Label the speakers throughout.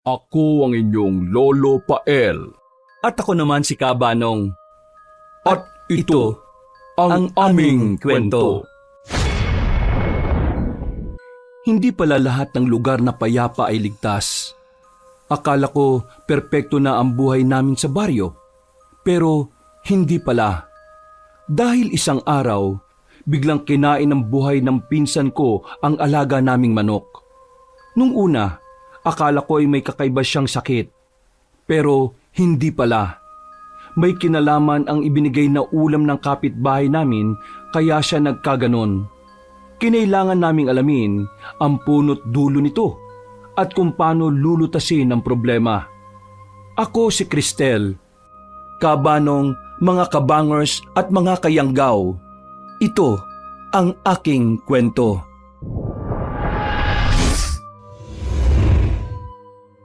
Speaker 1: Ako ang inyong Lolo Pael.
Speaker 2: At ako naman si Kabanong.
Speaker 1: At ito ang aming kwento.
Speaker 2: Hindi pala lahat ng lugar na payapa ay ligtas. Akala ko perpekto na ang buhay namin sa baryo. Pero hindi pala. Dahil isang araw, biglang kinain ng buhay ng pinsan ko ang alaga naming manok. Nung una, akala ko ay may kakaiba siyang sakit. Pero hindi pala. May kinalaman ang ibinigay na ulam ng kapitbahay namin kaya siya nagkaganon. Kinailangan naming alamin ang punot dulo nito at kung paano lulutasin ang problema. Ako si Cristel. Kabanong, mga kabangers at mga kayanggaw. Ito ang aking kwento.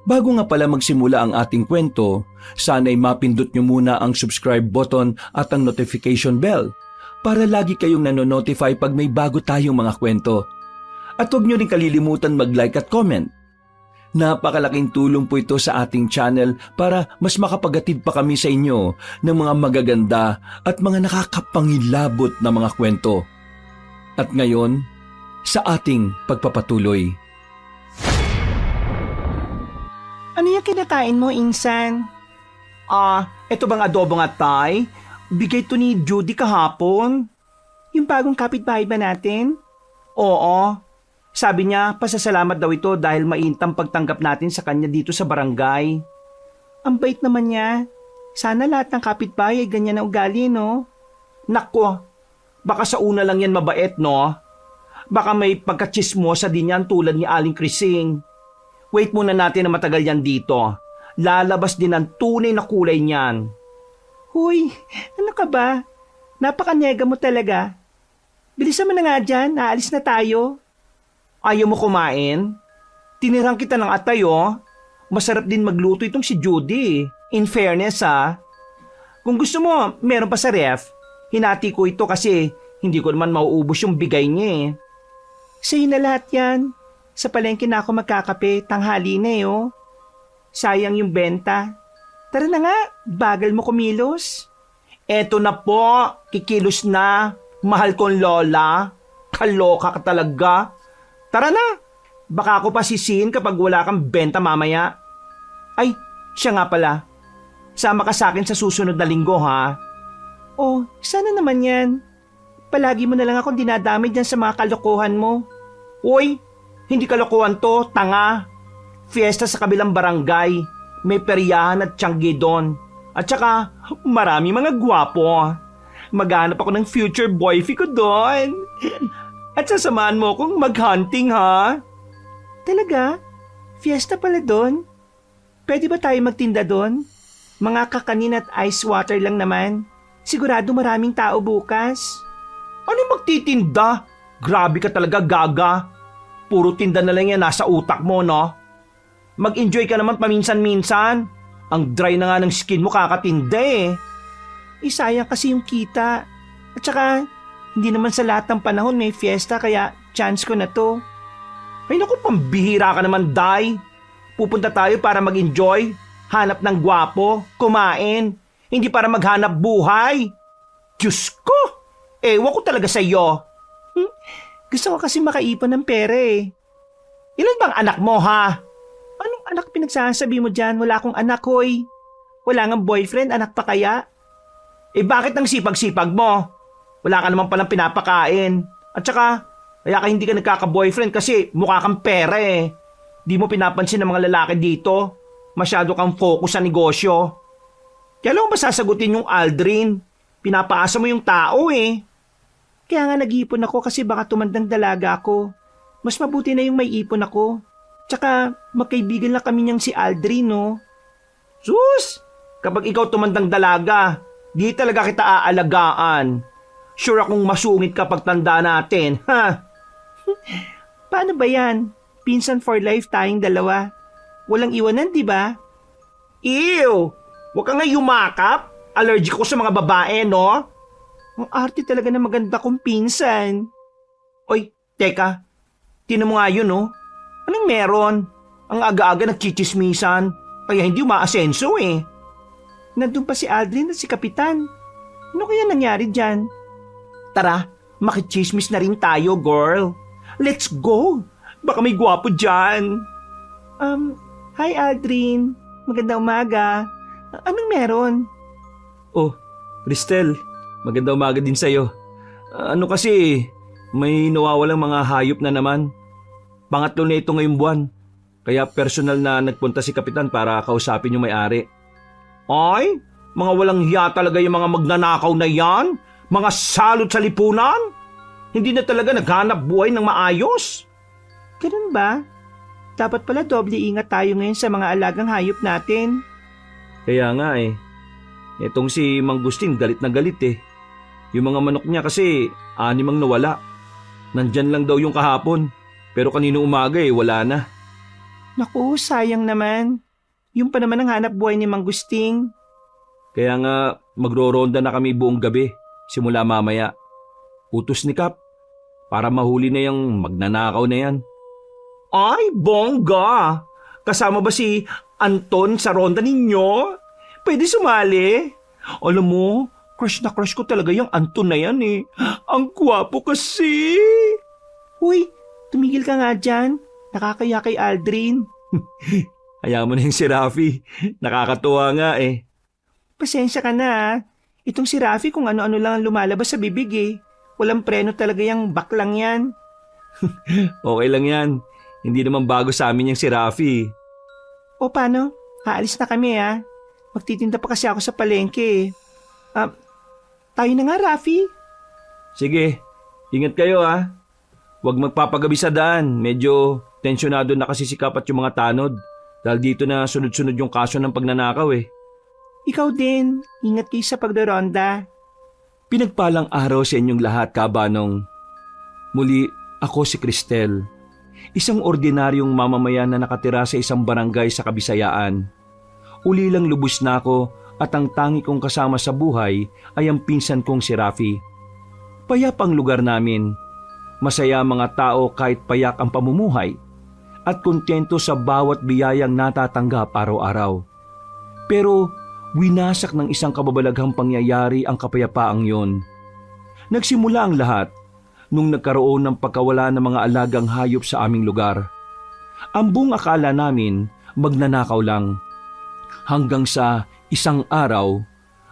Speaker 2: Bago nga pala magsimula ang ating kwento, sana'y mapindot nyo muna ang subscribe button at ang notification bell para lagi kayong nanonotify pag may bago tayong mga kwento. At huwag nyo rin kalilimutan mag-like at comment. Napakalaking tulong po ito sa ating channel para mas makapagatid pa kami sa inyo ng mga magaganda at mga nakakapangilabot na mga kwento. At ngayon, sa ating pagpapatuloy.
Speaker 3: Ano yung kinakain mo, Insan? Ito bang adobong atay? Bigay to ni Judy kahapon. Yung bagong kapitbahay ba natin? Oo. Sabi niya, pasasalamat daw ito dahil maintam pagtanggap natin sa kanya dito sa barangay. Ang bait naman niya. Sana lahat ng kapitbahay ay ganyan na ugali, no? Nako, baka sa una lang yan mabait, no? Baka may pagkatsismosa din yan tulad ni Aling Krising. Wait muna natin na matagal yan dito. Lalabas din ang tunay na kulay niyan. Huy, ano ka ba? Napakanyega mo talaga. Bilisan mo na nga dyan, aalis na tayo. Ayaw mo kumain? Tinirang kita ng atay, oh. Masarap din magluto itong si Judy. In fairness, Kung gusto mo, meron pa sa ref. Hinati ko ito kasi hindi ko naman mauubos yung bigay niya, eh. Sa'yo na lahat yan. Sa palengke na ako magkakape, tanghali na, oh. Sayang yung benta. Tara na nga, bagal mo kumilos. Eto na po, kikilos na. Mahal kong lola. Kaloka ka talaga. Tara na, baka ako pa sisihin kapag wala kang benta mamaya. Ay, siya nga pala. Sama ka sa akin sa susunod na linggo, ha? Oh, sana naman yan. Palagi mo na lang akong dinadamay dyan sa mga kalokohan mo. Uy, hindi kalokohan to, tanga. Fiesta sa kabilang barangay. May peryahan at tiyanggi doon. At saka, marami mga gwapo. Maghanap ako ng future boyfriend ko doon. At sasamahan mo akong mag-hunting, ha? Talaga? Fiesta pala doon? Pwede ba tayo magtinda doon? Mga kakanin at ice water lang naman. Sigurado maraming tao bukas. Ano magtitinda? Grabe ka talaga, gaga. Puro tinda na lang yan nasa utak mo, no? Mag-enjoy ka naman paminsan-minsan. Ang dry na nga ng skin mo kakatinda, eh. Sayang kasi yung kita. At saka, hindi naman sa lahat ng panahon may fiesta kaya chance ko na to. Ay naku, pambihira ka naman, Day. Pupunta tayo para mag-enjoy, hanap ng gwapo, kumain, hindi para maghanap buhay. Diyos ko, ewan ko talaga sa iyo. Gusto ko kasi makaipon ng pera, eh. Ilan bang anak mo, ha? Anong anak pinagsasabi mo dyan? Wala akong anak, hoy. Wala ngang boyfriend, anak pa kaya? Eh bakit ang sipag-sipag mo? Wala ka naman palang pinapakain. At saka, kaya ka hindi ka nagkaka-boyfriend kasi mukha kang pera, eh. Di mo pinapansin ng mga lalaki dito. Masyado kang focus sa negosyo. Kaya lang ba sasagutin yung Aldrin? Pinapaasa mo yung tao, eh. Kaya nga nag-iipon ako kasi baka tumandang dalaga ako. Mas mabuti na yung may ipon ako. Tsaka magkaibigan lang kami niyang si Aldrin, no? Sus! Kapag ikaw tumandang dalaga, di talaga kita aalagaan. Sure akong masungit kapag tanda natin, ha? Paano ba yan? Pinsan for life tayong dalawa. Walang iwanan, di ba? Ew! Huwag ka nga yumakap. Allergic ko sa mga babae, no? Ang arte talaga na maganda kong pinsan. Oy, teka. Tinan mo nga yun, no? Anong meron? Ang aga-aga nagchichismisan, kaya hindi umaasenso eh. Nandun pa si Aldrin at si Kapitan. Ano kaya nangyari dyan? Tara, makichismis na rin tayo, girl. Let's go! Baka may gwapo dyan. Hi Aldrin. Magandang umaga. Anong meron?
Speaker 2: Oh, Cristel, maganda umaga din sa'yo. Ano kasi, may nawawalang mga hayop na naman. Pangatlo na ito ngayong buwan. Kaya personal na nagpunta si Kapitan para kausapin yung may-ari.
Speaker 3: Ay, mga walang hiya talaga yung mga magnanakaw na yan. Mga salot sa lipunan. Hindi na talaga naghanap buhay ng maayos. Ganun ba? Dapat pala doble ingat tayo ngayon sa mga alagang hayop natin.
Speaker 2: Kaya nga eh. Itong si Mang Gustin galit na galit eh. Yung mga manok niya kasi 6 ang nawala. Nandyan lang daw yung kahapon. Pero kanino umaga eh, wala na.
Speaker 3: Naku, sayang naman. Yung pa naman ang hanap buhay ni Mang Gusting.
Speaker 2: Kaya nga magro-ronda na kami buong gabi. Simula mamaya. Utos ni Kap. Para mahuli na yung magnanakaw na yan.
Speaker 3: Ay, bongga! Kasama ba si Anton sa ronda ninyo? Pwede sumali? Alam mo, crush na crush ko talaga yung Anton na yan eh. Ang gwapo kasi! Uy, tumigil ka nga dyan. Nakakaya kay Aldrin.
Speaker 2: Hayaan mo na yung si Rafi. Nakakatuwa nga eh.
Speaker 3: Pasensya ka na ah. Itong si Rafi kung ano-ano lang ang lumalabas sa bibig eh. Walang preno talaga yung baklang yan.
Speaker 2: Okay lang yan. Hindi naman bago sa amin yung si Rafi.
Speaker 3: O paano? Haalis na kami ah. Magtitinda pa kasi ako sa palengke eh. Tayo na nga Rafi.
Speaker 2: Sige, ingat kayo ah. Huwag magpapagabi sa daan. Medyo tensyonado na kasi si Kap at yung mga tanod. Dahil dito na sunod-sunod yung kaso ng pagnanakaw eh.
Speaker 3: Ikaw din. Ingat kayo sa pagdoronda.
Speaker 2: Pinagpalang araw sa inyong lahat, kabanong. Muli, ako si Cristel. Isang ordinaryong mamamayan na nakatira sa isang barangay sa Kabisayaan. Uli lang lubos na ako at ang tangi kong kasama sa buhay ay ang pinsan kong si Rafi. Payapang lugar namin. Masaya mga tao kahit payak ang pamumuhay at kontento sa bawat biyayang natatanggap araw-araw. Pero winasak ng isang kababalaghang pangyayari ang kapayapaang yon. Nagsimula ang lahat nung nagkaroon ng pagkawala ng mga alagang hayop sa aming lugar. Ang buong akala namin magnanakaw lang. Hanggang sa isang araw,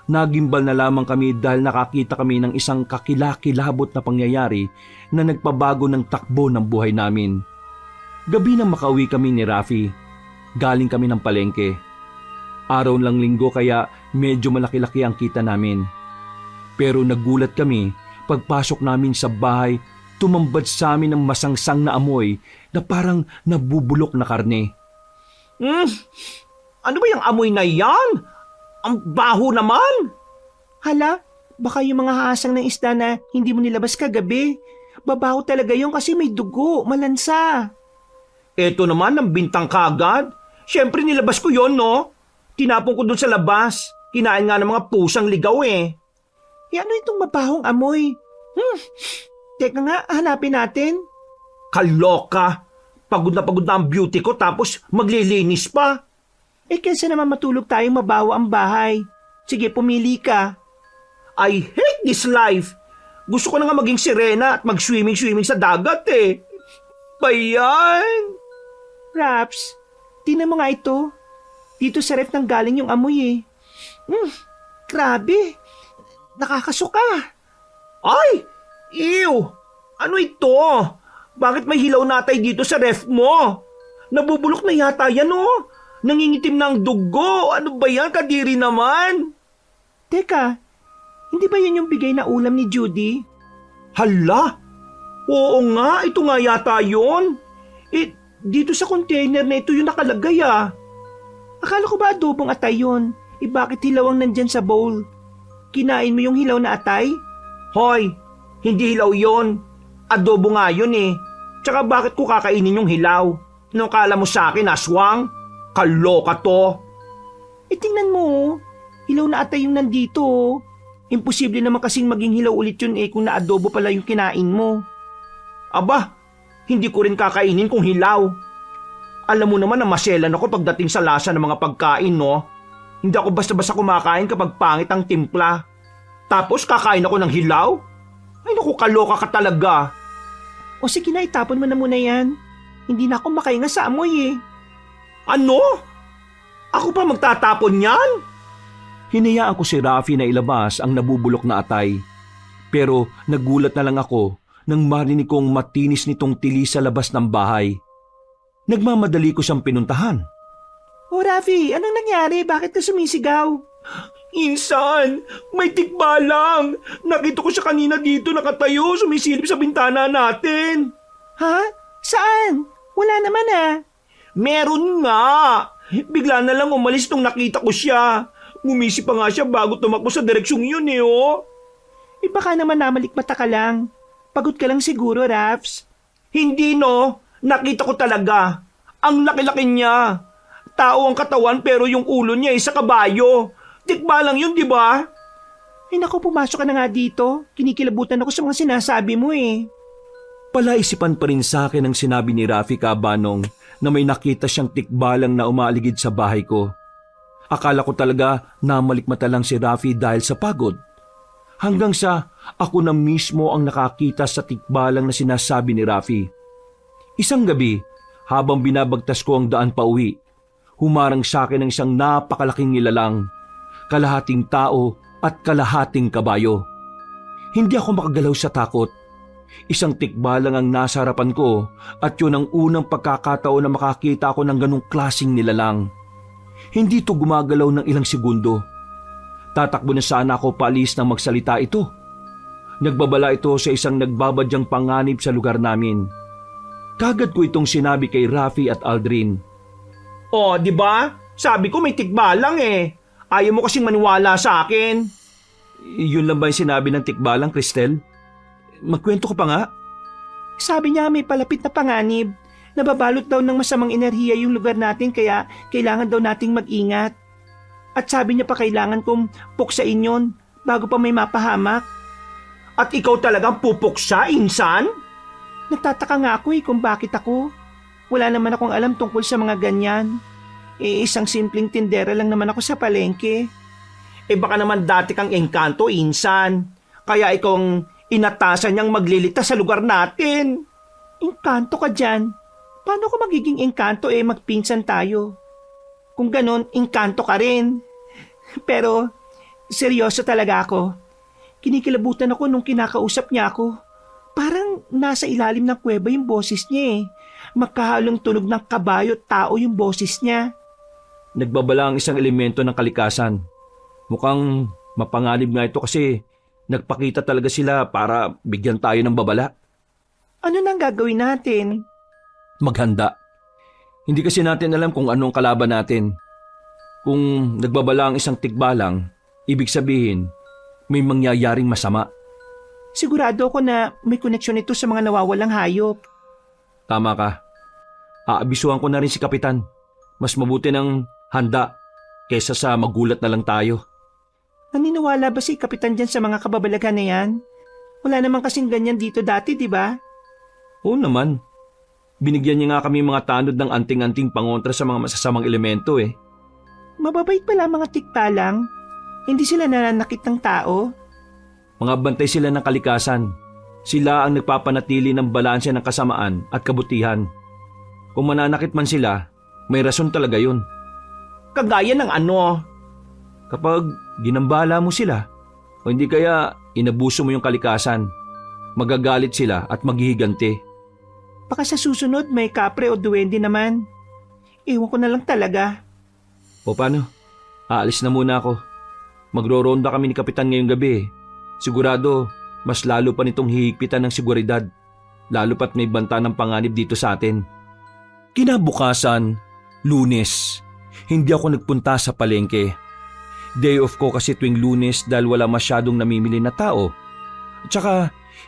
Speaker 2: nagimbal na lamang kami dahil nakakita kami ng isang kakilakilabot na pangyayari na nagpabago ng takbo ng buhay namin. Gabi nang makauwi kami ni Rafi. Galing kami ng palengke. Araw lang linggo kaya medyo malaki-laki ang kita namin. Pero nagulat kami pagpasok namin sa bahay, tumambad sa amin ng masangsang na amoy na parang nabubulok na karne.
Speaker 3: Ano ba yung amoy na yan? Ang baho naman! Hala, baka yung mga hasang ng isda na hindi mo nilabas kagabi. Babaho talaga yung kasi may dugo, malansa. Eto naman ang bintang kagad. Siyempre nilabas ko yon no? Tinapon ko dun sa labas. Kinain nga ng mga pusang ligaw eh. Ano itong mabahong amoy? Teka nga, hanapin natin. Kaloka! Pagod na ang beauty ko tapos maglilinis pa. Kaysa naman matulog tayong mabaho ang bahay. Sige, pumili ka. I hate this life. Gusto ko na nga maging sirena at mag-swimming sa dagat eh. Bayan! Raps, tingnan mo nga ito. Dito sa ref nang galing yung amoy eh. Grabe. Nakakasuka. Ay! Ew! Ano ito? Bakit may hilaw natay dito sa ref mo? Nabubulok na yata yan oh. Nangingitim na ang dugo. Ano ba yan? Kadiri naman. Teka, hindi ba yan yung bigay na ulam ni Judy? Hala! Oo nga, ito nga yata yun. Dito sa container na ito yung nakalagay ah. Akala ko ba adobong atay yun? Bakit hilaw ang nandyan sa bowl? Kinain mo yung hilaw na atay? Hoy, hindi hilaw yun. Adobo nga yun eh. Tsaka bakit ko kakainin yung hilaw? Anong kala mo sa akin, aswang? Kaloka to. Tingnan mo, hilaw na atay yung nandito. Imposible naman kasing maging hilaw ulit yun kung naadobo pala yung kinain mo. Aba, hindi ko rin kakainin kung hilaw. Alam mo naman na maselan ako pagdating sa lasa ng mga pagkain, no? Hindi ako basta-basta kumakain kapag pangit ang timpla. Tapos kakain ako ng hilaw? Ay naku, kaloka ka talaga. O sige na, itapon mo na muna yan. Hindi na ako makahinga sa amoy eh. Ano? Ako pa magtatapon yan?
Speaker 2: Hinayaan ko si Rafi na ilabas ang nabubulok na atay. Pero nagulat na lang ako nang marinig kong matinis nitong tili sa labas ng bahay. Nagmamadali ko siyang pinuntahan.
Speaker 3: O Rafi, anong nangyari? Bakit ka sumisigaw? Insan, may tikbalang. Nakita ko siya kanina dito nakatayo, sumisilip sa bintana natin. Ha? Saan? Wala naman ah. Meron nga. Bigla na lang umalis nung nakita ko siya. Ngumisi pa nga siya bago tumakbo sa direksyong yun eh oh. Eh baka naman namalikmata ka lang. Pagod ka lang siguro, Rafs. Hindi no. Nakita ko talaga. Ang laki-laki niya. Tao ang katawan pero yung ulo niya ay sa kabayo. Tikba lang yun, di ba? Ay naku, pumasok ka na nga dito. Kinikilabutan ako sa mga sinasabi mo eh.
Speaker 2: Palaisipan pa rin sa akin ang sinabi ni Rafi Kabanong na may nakita siyang tikbalang na umaaligid sa bahay ko. Akala ko talaga namalikmata lang si Rafi dahil sa pagod. Hanggang sa ako na mismo ang nakakita sa tikbalang na sinasabi ni Rafi. Isang gabi, habang binabagtas ko ang daan pa uwi, humarang sa akin ang isang napakalaking nilalang, kalahating tao at kalahating kabayo. Hindi ako makagalaw sa takot. Isang tikbalang ang nasa harapan ko at yun ang unang pagkakataon na makakita ako ng ganong klaseng nilalang. Hindi ito gumagalaw ng ilang segundo. Tatakbo na sana ako paalis nang magsalita ito. Nagbabala ito sa isang nagbabadyang panganib sa lugar namin. Kagad ko itong sinabi kay Rafi at Aldrin.
Speaker 3: Oh, di ba? Sabi ko may tikbalang eh. Ayaw mo kasing maniwala sa akin.
Speaker 2: Yun lang ba yung sinabi ng tikbalang, Cristel? Magkwento ko pa nga.
Speaker 3: Sabi niya may palapit na panganib. Nababalot daw ng masamang enerhiya yung lugar natin kaya kailangan daw nating mag-ingat. At sabi niya pa kailangan kong puksain yun bago pa may mapahamak. At ikaw talagang pupuksa, insan? Nagtataka nga ako kung bakit ako. Wala naman akong alam tungkol sa mga ganyan. Isang simpleng tindera lang naman ako sa palengke. Baka naman dati kang engkanto, insan. Kaya ikaw ang inatasan niyang magliligtas sa lugar natin. Engkanto ka dyan. Paano ko magiging engkanto magpinsan tayo? Kung ganon, engkanto ka rin. Pero, seryoso talaga ako. Kinikilabutan ako nung kinakausap niya ako. Parang nasa ilalim ng kuweba yung boses niya Magkahalong tunog ng kabayo at tao yung boses niya.
Speaker 2: Nagbabala ang isang elemento ng kalikasan. Mukhang mapanganib nga ito kasi nagpakita talaga sila para bigyan tayo ng babala.
Speaker 3: Ano nang gagawin natin?
Speaker 2: Maghanda. Hindi kasi natin alam kung anong kalaban natin. Kung nagbabala ang isang tikbalang, ibig sabihin, may mangyayaring masama.
Speaker 3: Sigurado ako na may koneksyon ito sa mga nawawalang hayop.
Speaker 2: Tama ka. Aabisuhan ko na rin si Kapitan. Mas mabuti ng handa kesa sa magulat na lang tayo.
Speaker 3: Naniniwala ba si Kapitan dyan sa mga kababalaghan na yan? Wala naman kasing ganyan dito dati, di ba?
Speaker 2: Oo naman. Binigyan niya nga kami mga tanod ng anting-anting pangontra sa mga masasamang elemento
Speaker 3: Mababait pala mga tikbalang. Hindi sila nananakit ng tao.
Speaker 2: Mga bantay sila ng kalikasan. Sila ang nagpapanatili ng balanse ng kasamaan at kabutihan. Kung mananakit man sila, may rason talaga yun.
Speaker 3: Kagaya ng ano?
Speaker 2: Kapag ginambala mo sila, o hindi kaya inabuso mo yung kalikasan, magagalit sila at maghihiganti.
Speaker 3: Baka sa susunod may kapre o duwende naman. Ewan ko na lang talaga.
Speaker 2: O paano? Aalis na muna ako. Magro-ronda kami ni Kapitan ngayong gabi. Sigurado, mas lalo pa nitong hihigpitan ng seguridad. Lalo pat may banta ng panganib dito sa atin. Kinabukasan, Lunes. Hindi ako nagpunta sa palengke. Day off ko kasi tuwing Lunes dahil wala masyadong namimili na tao. At saka,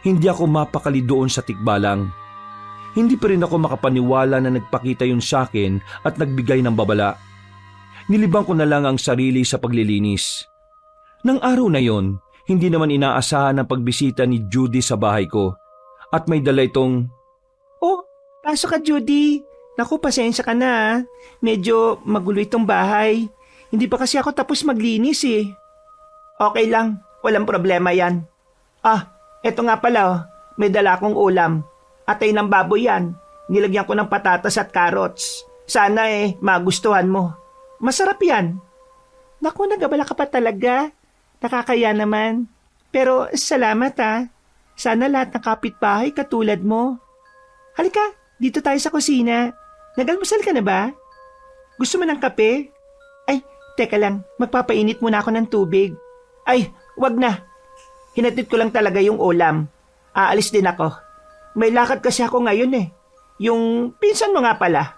Speaker 2: hindi ako mapakali doon sa tikbalang. Hindi pa rin ako makapaniwala na nagpakita yun sa akin at nagbigay ng babala. Nilibang ko na lang ang sarili sa paglilinis. Nang araw na yon, hindi naman inaasahan ang pagbisita ni Judy sa bahay ko. At may dala itong,
Speaker 3: Oh, pasok ka Judy. Naku, pasensya ka na ah. Medyo magulo itong bahay. Hindi pa kasi ako tapos maglinis eh. Okay lang, walang problema yan. Eto nga pala oh. May dala akong ulam. Atay ng baboy yan. Nilagyan ko ng patatas at carrots. Sana magustuhan mo. Masarap yan. Naku, nagabala ka pa talaga. Nakakaya naman. Pero salamat ah. Sana lahat ng kapitbahay katulad mo. Halika, dito tayo sa kusina. Nag-almusal ka na ba? Gusto mo ng kape? Ay, teka lang. Magpapainit muna ako ng tubig. Ay, wag na. Hinatid ko lang talaga yung ulam. Aalis din ako. May lakad kasi ako ngayon eh. Yung pinsan mo nga pala.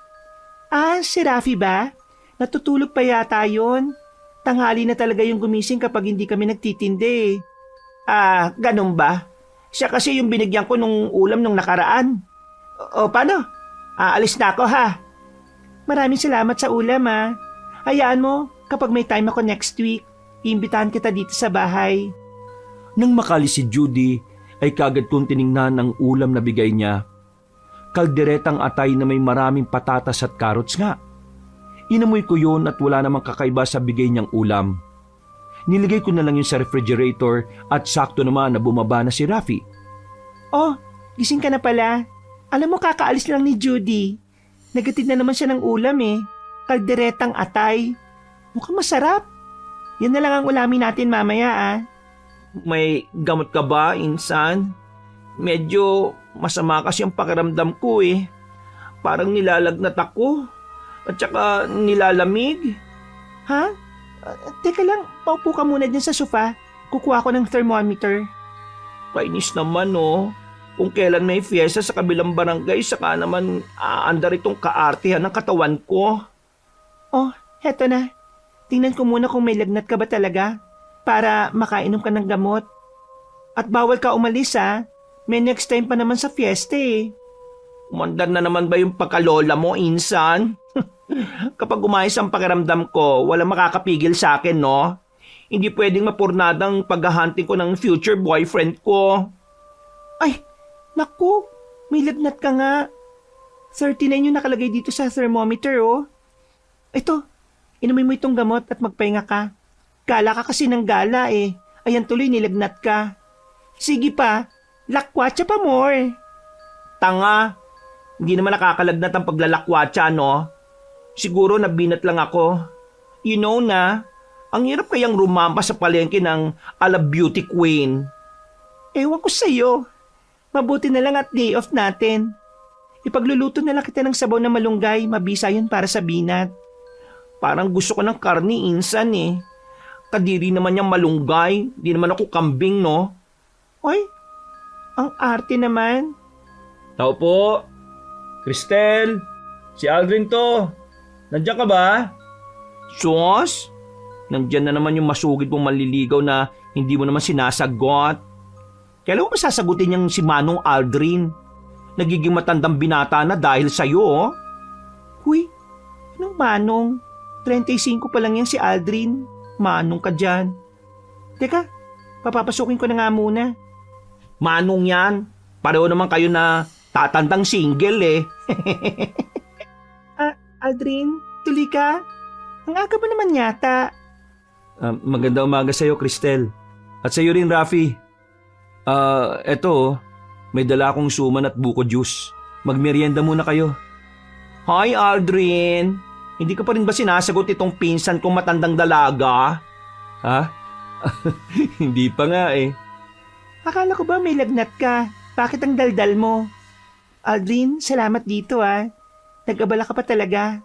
Speaker 3: Si Rafi ba? Natutulog pa yata yun. Tanghali na talaga yung gumising kapag hindi kami nagtitindi. Ganun ba? Siya kasi yung binigyan ko nung ulam nung nakaraan. O paano? Aalis na ako ha. Maraming salamat sa ulam ha. Hayaan mo, kapag may time ako next week, iimbitahan kita dito sa bahay.
Speaker 2: Nang makalis si Judy, ay kagad kong tiningnan ang ulam na bigay niya. Kalderetang atay na may maraming patatas at carrots nga. Inamoy ko yun at wala namang kakaiba sa bigay niyang ulam. Niligay ko na lang yun sa refrigerator at sakto naman na bumaba na si Rafi.
Speaker 3: Oh, gising ka na pala. Alam mo, kakaalis lang ni Judy. Nagatid na naman siya ng ulam eh. Kalderetang atay. Mukhang masarap. Yan na lang ang ulamin natin mamaya ah. May gamot ka ba, insan? Medyo masama kasi ang pakiramdam ko eh. Parang nilalagnat ako. At saka nilalamig. Ha? Teka lang, paupo ka muna dyan sa sofa. Kukuha ko ng thermometer. Kainis naman oh. Kung kailan may fiesta sa kabilang barangay, saka naman aandar itong kaartihan ng katawan ko. Oh, heto na. Tingnan ko muna kung may lagnat ka ba talaga para makainom ka ng gamot. At bawal ka umalis ha. May next time pa naman sa fiesta eh. Umandar na naman ba yung pagkalola mo, insan? Kapag umayos ang pakiramdam ko, walang makakapigil sa akin, no? Hindi pwedeng mapurnadang paghahunting ko ng future boyfriend ko. Ay, naku, may lagnat ka nga. 39 yung nakalagay dito sa thermometer, oh. Ito, inumin mo itong gamot at magpahinga ka. Gala ka kasi ng gala eh. Ayan tuloy, nilagnat ka. Sige pa, lakwatsa pa more. Tanga, hindi naman nakakalagnat ang paglalakwatsa, no? Siguro nabinat lang ako. You know na, ang hirap kayang rumampa sa palengke ng ala beauty queen. Ewan ko sa'yo. Mabuti na lang at day off natin. Ipagluluto na lang kita ng sabaw na malunggay, mabisa yun para sa binat. Parang gusto ko ng karni, insan eh. Kadiri naman yung malunggay, di naman ako kambing, no? Oy, ang arte naman. Tao po. Cristel, si Aldrin to. Nandiyan ka ba? Sos? Nandiyan na naman yung masugid mong manliligaw na hindi mo naman sinasagot. Kailan mo masasagutin yung si Manong Aldrin? Nagiging matandang binata na dahil sa'yo, oh. Huy, anong Manong? 35 pa lang yan si Aldrin. Manong ka dyan. Teka, papapasukin ko na nga muna. Manong yan. Pareho naman kayo na tatandang single eh. Aldrin, tuloy ka? Ang aga mo naman yata.
Speaker 2: Maganda umaga sa'yo, Cristel. At sa'yo rin, Rafi. Eto, may dala akong suman at buko juice. Magmerienda muna kayo.
Speaker 3: Hi, Aldrin. Hindi ka pa rin ba sinasagot itong pinsan kong matandang dalaga?
Speaker 2: Ha? Hindi pa nga eh.
Speaker 3: Akala ko ba may lagnat ka? Bakit ang daldal mo? Aldrin, salamat dito ah. Nag-abala ka pa talaga.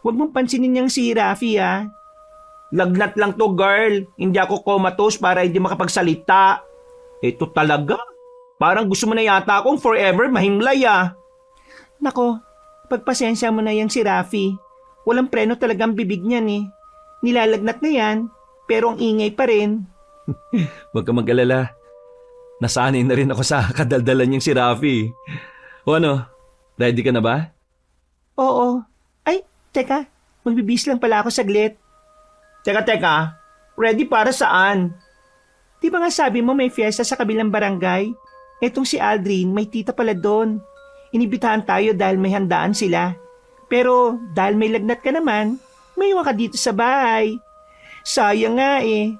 Speaker 3: Huwag mong pansinin niyang si Rafi ah. Lagnat lang to, girl. Hindi ako comatose para hindi makapagsalita. Ito talaga. Parang gusto mo na yata akong forever mahimlay ah. Nako, pagpasensya mo na yan si Rafi. Walang preno talagang bibig niyan eh. Nilalagnat na yan, pero ang ingay pa rin.
Speaker 2: Huwag ka mag-alala. Nasanay na rin ako sa kadaldalan niyang si Rafi. O ano, ready ka na ba?
Speaker 3: Oo. Ay, teka. Magbibis lang pala ako saglit. Teka. Ready para saan? Di ba nga sabi mo may fiesta sa kabilang barangay? Etong si Aldrin, may tita pala doon. Inibitahan tayo dahil may handaan sila. Pero dahil may lagnat ka naman, may iwan ka dito sa bahay. Sayang nga eh.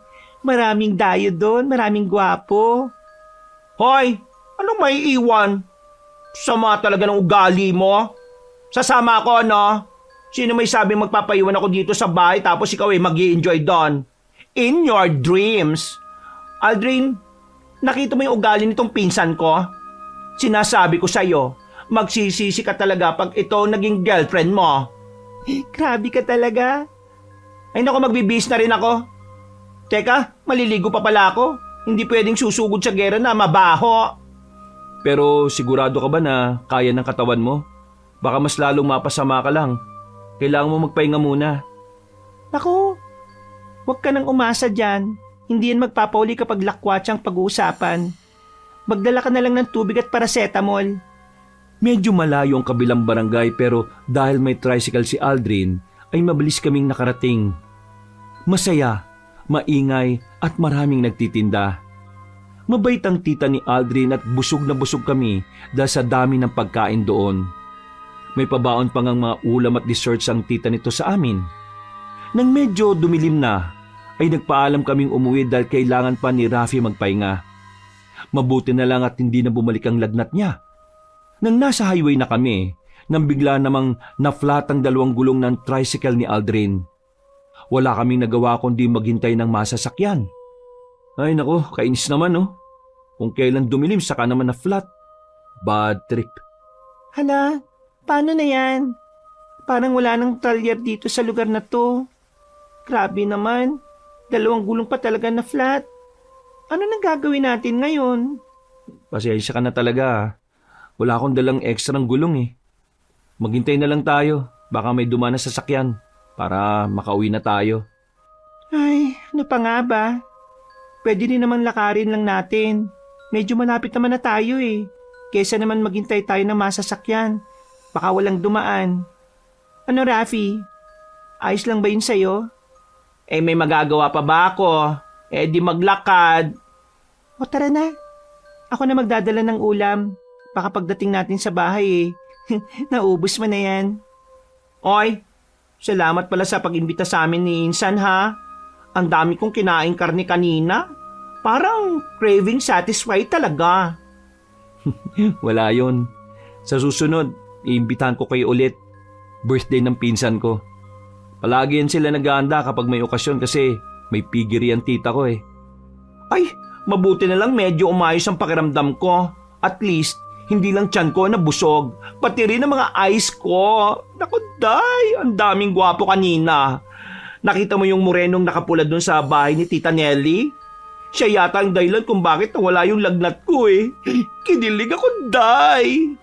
Speaker 3: Maraming dayo doon, maraming gwapo.
Speaker 4: Hoy, anong may iwan? Sama talaga ng ugali mo. Sasama ako, no? Sino may sabing magpapaiwan ako dito sa bahay tapos ikaw ay mag-i-enjoy doon? In your dreams. Aldrin, nakita mo yung ugali nitong pinsan ko? Sinasabi ko sa'yo, magsisisi ka talaga pag ito naging girlfriend mo.
Speaker 3: Grabe ka talaga.
Speaker 4: Ay naku, magbibihis na rin ako. Teka, maliligo pa pala ako. Hindi pwedeng susugod sa gera na mabaho.
Speaker 2: Pero sigurado ka ba na kaya ng katawan mo? Baka mas lalong mapasama ka lang. Kailangan mo magpahinga muna.
Speaker 3: Naku, huwag ka nang umasa dyan. Hindi yan magpapauli kapag lakwats ang pag-uusapan. Magdala ka na lang ng tubig at paracetamol.
Speaker 2: Medyo malayo ang kabilang barangay pero dahil may tricycle si Aldrin, ay mabilis kaming nakarating. Masaya, maingay at maraming nagtitinda. Mabait ang tita ni Aldrin at busog na busog kami dahil sa dami ng pagkain doon. May pabaon pang ang mga ulam at desserts ang tita nito sa amin. Nang medyo dumilim na, ay nagpaalam kaming umuwi dahil kailangan pa ni Rafi magpahinga. Mabuti na lang at hindi na bumalik ang lagnat niya. Nang nasa highway na kami, nang bigla namang na-flat ang dalawang gulong ng tricycle ni Aldrin. Wala kaming nagawa kundi maghintay ng masasakyan. Ay nako, kainis naman oh. Kung kailan dumilim saka naman na-flat. Bad trip.
Speaker 3: Hala, paano na yan? Parang wala nang talyer dito sa lugar na to. Grabe naman, 2 gulong pa talaga na flat. Ano nang gagawin natin ngayon?
Speaker 2: Pasensya ka na talaga. Wala akong dalang ekstrang gulong eh. Maghintay na lang tayo. Baka may dumaan na sasakyan para makauwi na tayo.
Speaker 3: Ay, ano pa nga ba? Pwede rin naman lakarin lang natin. Medyo malapit naman na tayo eh. Kesa naman maghintay tayo ng masasakyan. Baka walang dumaan. Ano Rafi? Ayos lang ba yun sa'yo?
Speaker 4: Eh may magagawa pa ba ako? Eh di maglakad.
Speaker 3: O tara na. Ako na magdadala ng ulam. Baka pagdating natin sa bahay naubos mo na yan.
Speaker 4: Oy, salamat pala sa pag-imbita sa amin ni Insan ha. Ang dami kong kinain karne kanina. Parang craving satisfied talaga.
Speaker 2: Wala yon. Sa susunod, iimbitahan ko kayo ulit. Birthday ng pinsan ko. Palagi yan sila naghahanda kapag may okasyon kasi may piggery ang tita ko eh.
Speaker 4: Ay, mabuti na lang medyo umayos ang pakiramdam ko. At least, hindi lang tiyan ko na busog, pati rin ang mga eyes ko. Naku, day, ang daming gwapo kanina. Nakita mo yung morenong nakapula doon sa bahay ni Tita Nelly? Siya yata ang dahilan kung bakit nawala yung lagnat ko eh. Kinilig ako, day.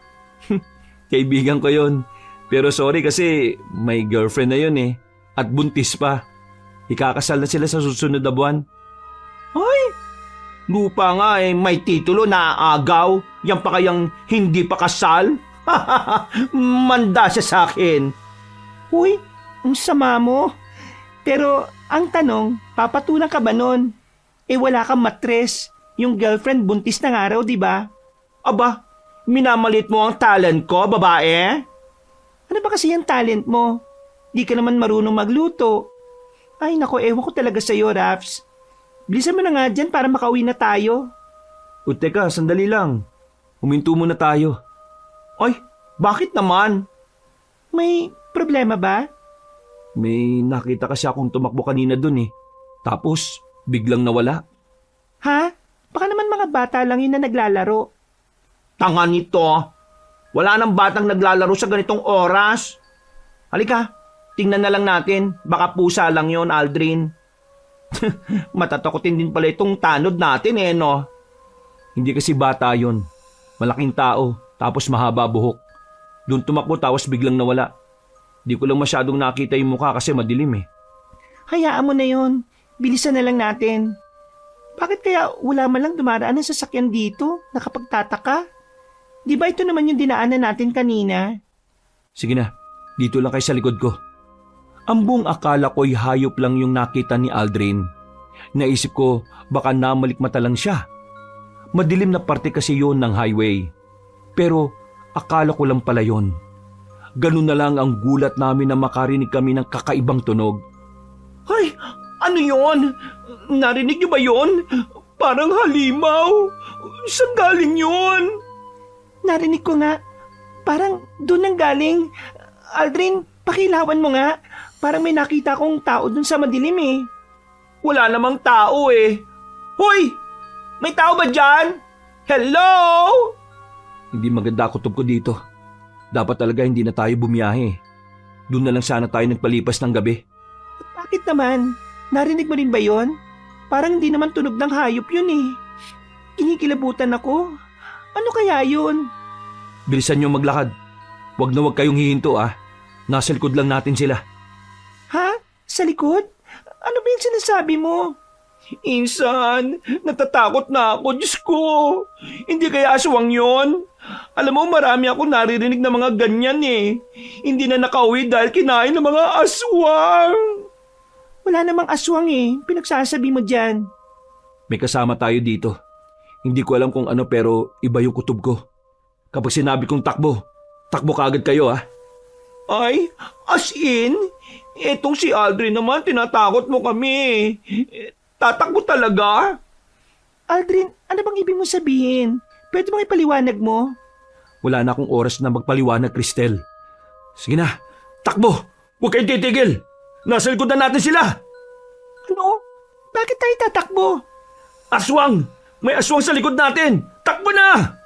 Speaker 2: Kaibigan ko yon. Pero sorry kasi may girlfriend na yun eh. At buntis pa. Ikakasal na sila sa susunod na buwan.
Speaker 4: Ay, lupa nga eh, may titulo na agaw. Yan pa kayang hindi pa kasal? Manda siya sa akin.
Speaker 3: Uy, ang sama mo. Pero ang tanong, papatulang ka ba nun? Eh wala kang matres. Yung girlfriend buntis ng araw, di ba?
Speaker 4: Aba, minamalit mo ang talent ko, babae?
Speaker 3: Ano ba kasi yung talent mo? Di ka naman marunong magluto. Ay nako, ewan ko talaga sa'yo, Raps. Bilisan mo na nga dyan para makauwi na tayo.
Speaker 2: O teka, sandali lang. Huminto muna tayo.
Speaker 4: Ay, bakit naman?
Speaker 3: May problema ba?
Speaker 2: May nakita kasi akong tumakbo kanina dun eh. Tapos, biglang nawala.
Speaker 3: Ha? Baka naman mga bata lang yun na naglalaro.
Speaker 4: Tanga nito. Wala nang batang naglalaro sa ganitong oras. Halika, tingnan na lang natin. Baka pusa lang yon, Aldrin. Matatakotin din pala itong tanod natin eh, no?
Speaker 2: Hindi kasi bata yon. Malaking tao, tapos mahaba buhok. Doon tumakbo tapos biglang nawala. Di ko lang masyadong nakita yung mukha kasi madilim eh.
Speaker 3: Hayaan mo na yon. Bilisan na lang natin. Bakit kaya wala man lang dumaraan ng sasakyan dito? Nakapagtataka? Di ba ito naman yung dinaanan natin kanina?
Speaker 2: Sige na, dito lang kayo sa likod ko. Ang buong akala ko'y hayop lang yung nakita ni Aldrin. Naisip ko baka namalikmata lang siya. Madilim na parte kasi yun ng highway. Pero akala ko lang pala yun. Ganun na lang ang gulat namin na makarinig kami ng kakaibang tunog.
Speaker 4: Ay, ano yon? Narinig niyo ba yon? Parang halimaw. Saan galing yon?
Speaker 3: Narinig ko nga. Parang doon nang galing. Aldrin, pakilawan mo nga. Parang may nakita kong tao doon sa madilim eh.
Speaker 4: Wala namang tao eh. Hoy! May tao ba dyan? Hello?
Speaker 2: Hindi maganda kutob ko dito. Dapat talaga hindi na tayo bumiyahe. Doon na lang sana tayo nagpalipas ng gabi.
Speaker 3: Bakit naman? Narinig mo rin ba yon? Parang hindi naman tunog ng hayop yun eh. Kinikilabutan ako. Ano kaya yun?
Speaker 2: Bilisan niyo maglakad. Huwag na huwag kayong hihinto ah. Nasa likod lang natin sila.
Speaker 3: Ha? Sa likod? Ano ba yung sinasabi mo?
Speaker 4: Insan, natatakot na ako. Diyos ko. Hindi kaya aswang yon? Alam mo, marami akong naririnig na mga ganyan eh. Hindi na nakauwi dahil kinain ng mga aswang.
Speaker 3: Wala namang aswang eh. Pinagsasabi mo dyan.
Speaker 2: May kasama tayo dito. Hindi ko alam kung ano pero iba yung kutob ko. Kapag sinabi kong takbo, takbo kaagad kayo ah.
Speaker 4: Ay, as in? Etong si Aldrin naman, tinatakot mo kami. Tatakbo talaga?
Speaker 3: Aldrin, ano bang ibig mo sabihin? Pwede bang ipaliwanag mo?
Speaker 2: Wala na akong oras na magpaliwanag, Cristel. Sige na, takbo! Huwag kayong titigil! Nasa likod na natin sila!
Speaker 3: Ano? Bakit tayo tatakbo?
Speaker 2: Aswang! May aswang sa likod natin! Takbo na!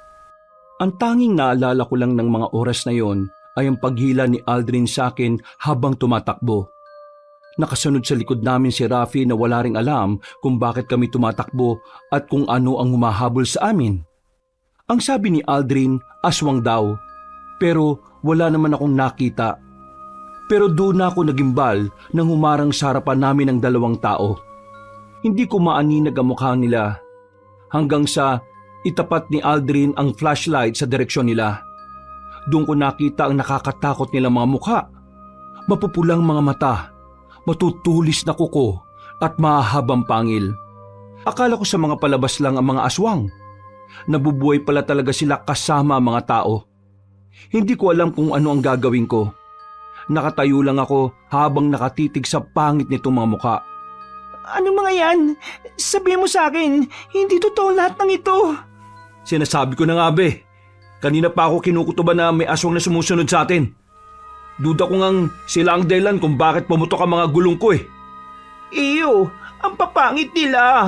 Speaker 2: Ang tanging naalala ko lang ng mga oras na yon ay ang paghila ni Aldrin sa akin habang tumatakbo. Nakasunod sa likod namin si Rafi na wala ring alam kung bakit kami tumatakbo at kung ano ang humahabol sa amin. Ang sabi ni Aldrin, aswang daw. Pero wala naman akong nakita. Pero doon na ako nagimbal nang humarang sa harapan namin ng dalawang tao. Hindi ko maaninag ang mukha nila. Hanggang sa itapat ni Aldrin ang flashlight sa direksyon nila. Doon ko nakita ang nakakatakot nilang mga mukha. Mapupulang mga mata, matutulis na kuko at mahahabang pangil. Akala ko sa mga palabas lang ang mga aswang. Nabubuhay pala talaga sila kasama ang mga tao. Hindi ko alam kung ano ang gagawin ko. Nakatayo lang ako habang nakatitig sa pangit nitong mga mukha.
Speaker 3: Anong mga yan? Sabihin mo sa akin, hindi totoo lahat ng ito.
Speaker 2: Sinasabi ko na nga be. Kanina pa ako kinukutuban na may aswang na sumusunod sa atin. Duda ko ngang sila ang dahilan kung bakit pumutok ang mga gulong ko eh.
Speaker 4: Iyo, ang papangit nila.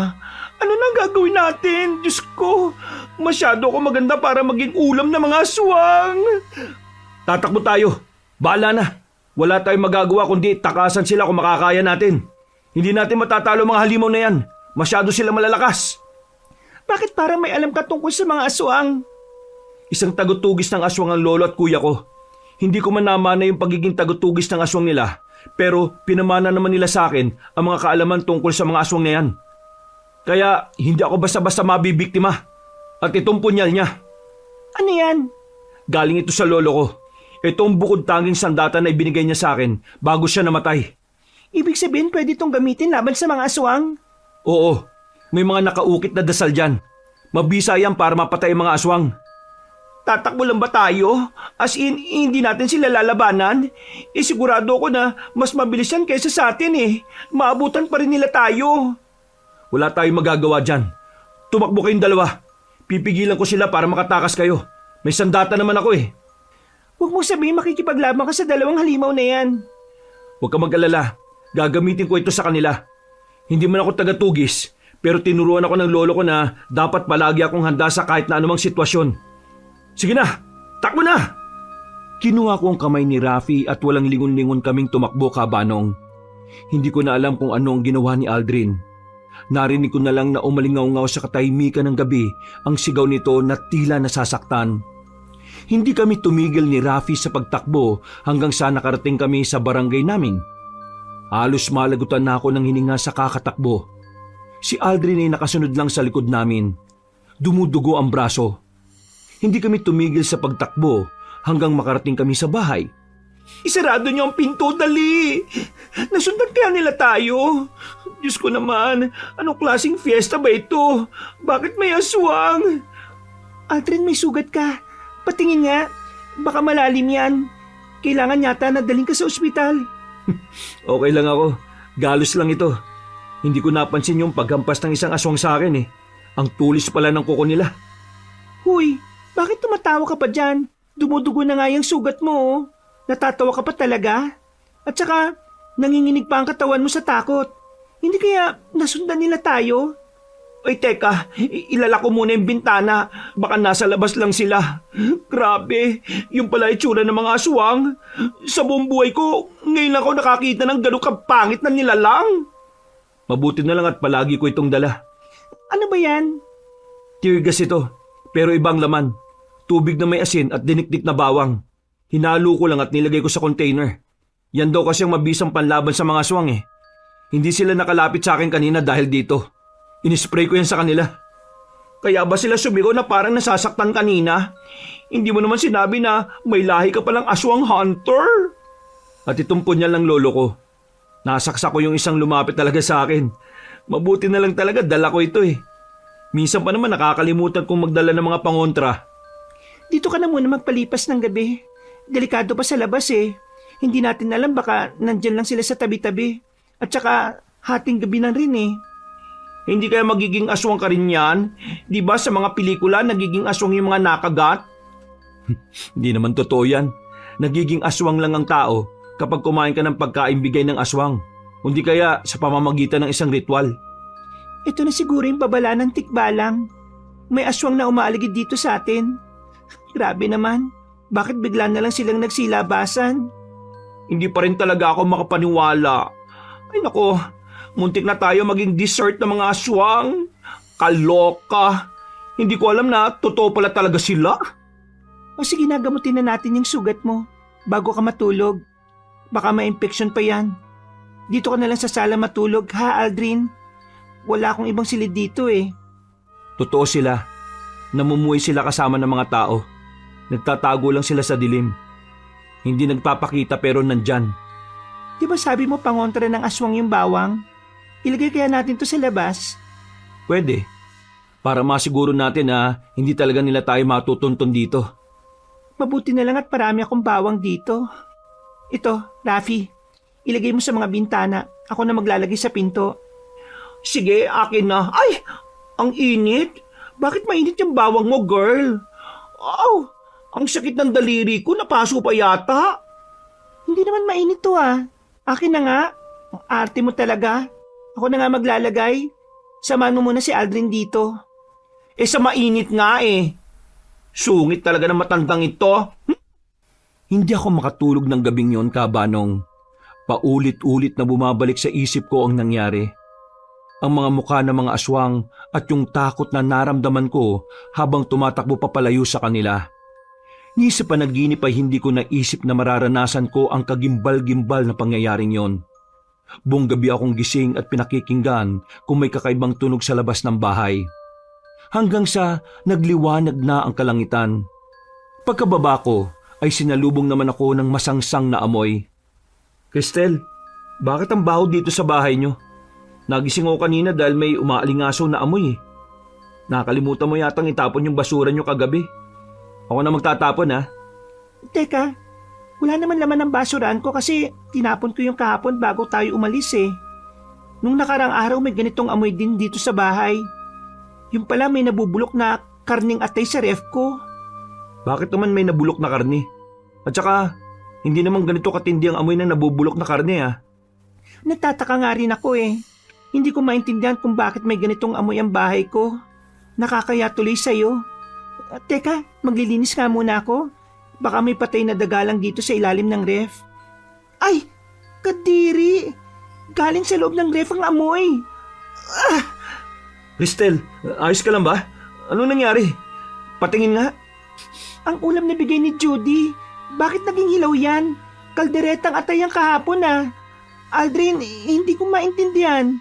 Speaker 4: Ano nang gagawin natin? Diyos ko, masyado ako maganda para maging ulam ng mga aswang.
Speaker 2: Tatakbo tayo. Bahala na. Wala tayong magagawa kundi takasan sila kung makakaya natin. Hindi natin matatalo mga halimaw na yan. Masyado sila malalakas.
Speaker 3: Bakit parang may alam ka tungkol sa mga aswang?
Speaker 2: Isang tagutugis ng aswang ang lolo at kuya ko. Hindi ko man namana yung pagiging tagutugis ng aswang nila. Pero pinamana naman nila sa akin ang mga kaalaman tungkol sa mga aswang na yan. Kaya hindi ako basta-basta mabibiktima. At itong punyal niya.
Speaker 3: Ano yan?
Speaker 2: Galing ito sa lolo ko. Ito ang bukod tanging sandata na ibinigay niya sa akin bago siya namatay.
Speaker 3: Ibig sabihin pwede itong gamitin laban sa mga aswang?
Speaker 2: Oo, may mga nakaukit na dasal dyan. Mabisa yan para mapatay ang mga aswang.
Speaker 4: Tatakbo lang ba tayo? As in, hindi natin sila lalabanan? Sigurado ko na mas mabilis yan kaysa sa atin eh. Maabutan pa rin nila tayo.
Speaker 2: Wala tayong magagawa dyan. Tumakbo kayong dalawa. Pipigilan ko sila para makatakas kayo. May sandata naman ako eh.
Speaker 3: Huwag mong sabihin makikipaglaban ka sa dalawang halimaw na yan.
Speaker 2: Huwag ka mag-alala. Gagamitin ko ito sa kanila. Hindi man ako tagatugis, pero tinuruan ako ng lolo ko na dapat palagi akong handa sa kahit na anumang sitwasyon. Sige na! Takbo na! Kinuha ko ang kamay ni Rafi at walang lingon-lingon kaming tumakbo kabanong. Hindi ko na alam kung ano ang ginawa ni Aldrin. Narinig ko na lang na umalingaw-ngaw sa katahimikan ng gabi ang sigaw nito na tila nasasaktan. Hindi kami tumigil ni Rafi sa pagtakbo hanggang sa nakarating kami sa barangay namin. Halos malagutan na ako ng hininga sa kakatakbo. Si Aldrin ay nakasunod lang sa likod namin. Dumudugo ang braso. Hindi kami tumigil sa pagtakbo hanggang makarating kami sa bahay.
Speaker 4: Isarado niyo ang pinto, dali! Nasundan kaya nila tayo? Diyos ko naman, anong klaseng fiesta ba ito? Bakit may aswang?
Speaker 3: Aldrin, may sugat ka. Patingin nga. Baka malalim yan. Kailangan yata na daling ka sa ospital.
Speaker 2: Okay lang ako. Galos lang ito. Hindi ko napansin yung paghampas ng isang aswang sa akin eh. Ang tulis pala ng kuko nila.
Speaker 3: Huy, bakit tumatawa ka pa dyan? Dumudugo na nga yung sugat mo, oh. Natatawa ka pa talaga? At saka, nanginginig pa ang katawan mo sa takot. Hindi kaya nasundan nila tayo?
Speaker 4: Ay teka, ilala ko muna yung bintana. Baka nasa labas lang sila. Grabe, yung pala itsura ng mga aswang. Sa buong buhay ko, ngayon lang ako nakakita ng ganun kapangit na nilalang.
Speaker 2: Mabuti na lang at palagi ko itong dala.
Speaker 3: Ano ba yan?
Speaker 2: Tear gas ito, pero ibang laman. Tubig na may asin at dinikdik na bawang. Hinalo ko lang at nilagay ko sa container. Yan daw kasi ang mabisang panlaban sa mga aswang eh. Hindi sila nakalapit sa akin kanina dahil dito. Inispray ko yan sa kanila.
Speaker 4: Kaya ba sila sumigaw na parang nasasaktan kanina? Hindi mo naman sinabi na may lahi ka palang aswang hunter?
Speaker 2: At itong punyal ng lolo ko. Nasaksa ko yung isang lumapit talaga sa akin. Mabuti na lang talaga dala ko ito eh. Minsan pa naman nakakalimutan kong magdala ng mga pangontra.
Speaker 3: Dito ka na muna magpalipas ng gabi. Delikado pa sa labas eh. Hindi natin alam baka nandyan lang sila sa tabi-tabi. At saka hating gabi na rin eh.
Speaker 4: Hindi kaya magiging aswang ka rin yan? Di ba sa mga pelikula nagiging aswang yung mga nakagat?
Speaker 2: Hindi naman totoo yan. Nagiging aswang lang ang tao kapag kumain ka ng pagkain bigay ng aswang. Hindi kaya sa pamamagitan ng isang ritual.
Speaker 3: Ito na siguro yung babala ng tikbalang. May aswang na umaaligid dito sa atin. Grabe naman. Bakit bigla na lang silang nagsilabasan?
Speaker 4: Hindi pa rin talaga ako makapaniwala. Ay nako, muntik na tayo maging dessert ng mga aswang. Kaloka. Hindi ko alam na totoo pala talaga sila.
Speaker 3: O sige, nagamutin na natin yung sugat mo bago ka matulog. Baka may infection pa yan. Dito ka na lang sa sala matulog, ha Aldrin? Wala akong ibang silid dito eh.
Speaker 2: Totoo sila. Namumuhay sila kasama ng mga tao. Nagtatago lang sila sa dilim. Hindi nagpapakita pero nandyan.
Speaker 3: Di ba sabi mo pangontra ng aswang yung bawang? Ilagay kaya natin to sa labas?
Speaker 2: Pwede. Para masiguro natin na hindi talaga nila tayo matutuntun dito.
Speaker 3: Mabuti na lang at parami akong bawang dito. Ito, Rafi. Ilagay mo sa mga bintana. Ako na maglalagay sa pinto.
Speaker 4: Sige, akin na. Ay, ang init. Bakit mainit yung bawang mo, girl? Aw, ang sakit ng daliri ko. Napaso pa yata.
Speaker 3: Hindi naman mainit to ah. Akin na nga. Ang arte mo talaga. Ako na nga maglalagay. Samahan mo muna si Aldrin dito.
Speaker 4: Sa mainit nga eh. Sungit talaga ng matandang ito.
Speaker 2: Hindi ako makatulog ng gabing yon, Kabanong. Paulit-ulit na bumabalik sa isip ko ang nangyari. Ang mga mukha ng mga aswang at yung takot na naramdaman ko habang tumatakbo papalayo sa kanila. Ni sa panaginip ay hindi ko naisip na mararanasan ko ang kagimbal-gimbal na pangyayaring yon. Buong gabi akong gising at pinakikinggan kung may kakaibang tunog sa labas ng bahay. Hanggang sa nagliwanag na ang kalangitan. Pagkababa ko ay sinalubong naman ako ng masangsang na amoy. Cristel, bakit ang baho dito sa bahay nyo? Nagising ako kanina dahil may umaalingaso na amoy eh. Nakalimutan mo yatang itapon yung basura nyo kagabi. Ako na magtatapon ha.
Speaker 3: Teka, wala naman laman ng basurahan ko kasi tinapon ko yung kahapon bago tayo umalis eh. Nung nakarang araw may ganitong amoy din dito sa bahay. Yung pala may nabubulok na karning atay sa ref ko.
Speaker 2: Bakit naman may nabulok na karne? At saka, hindi naman ganito katindi ang amoy ng nabubulok na karne ha.
Speaker 3: Nagtataka nga rin ako eh. Hindi ko maintindihan kung bakit may ganitong amoy ang bahay ko. Nakakaya tuloy sa'yo. Teka, maglilinis nga muna ako. Baka may patay na dagalang dito sa ilalim ng ref. Ay, kadiri! Galing sa loob ng ref ang amoy.
Speaker 2: Cristel, ayos ka lang ba? Ano nangyari? Patingin nga.
Speaker 3: Ang ulam na bigay ni Judy. Bakit naging hilaw yan? Kalderetang atay ang kahapon ah. Aldrin, hindi ko maintindihan.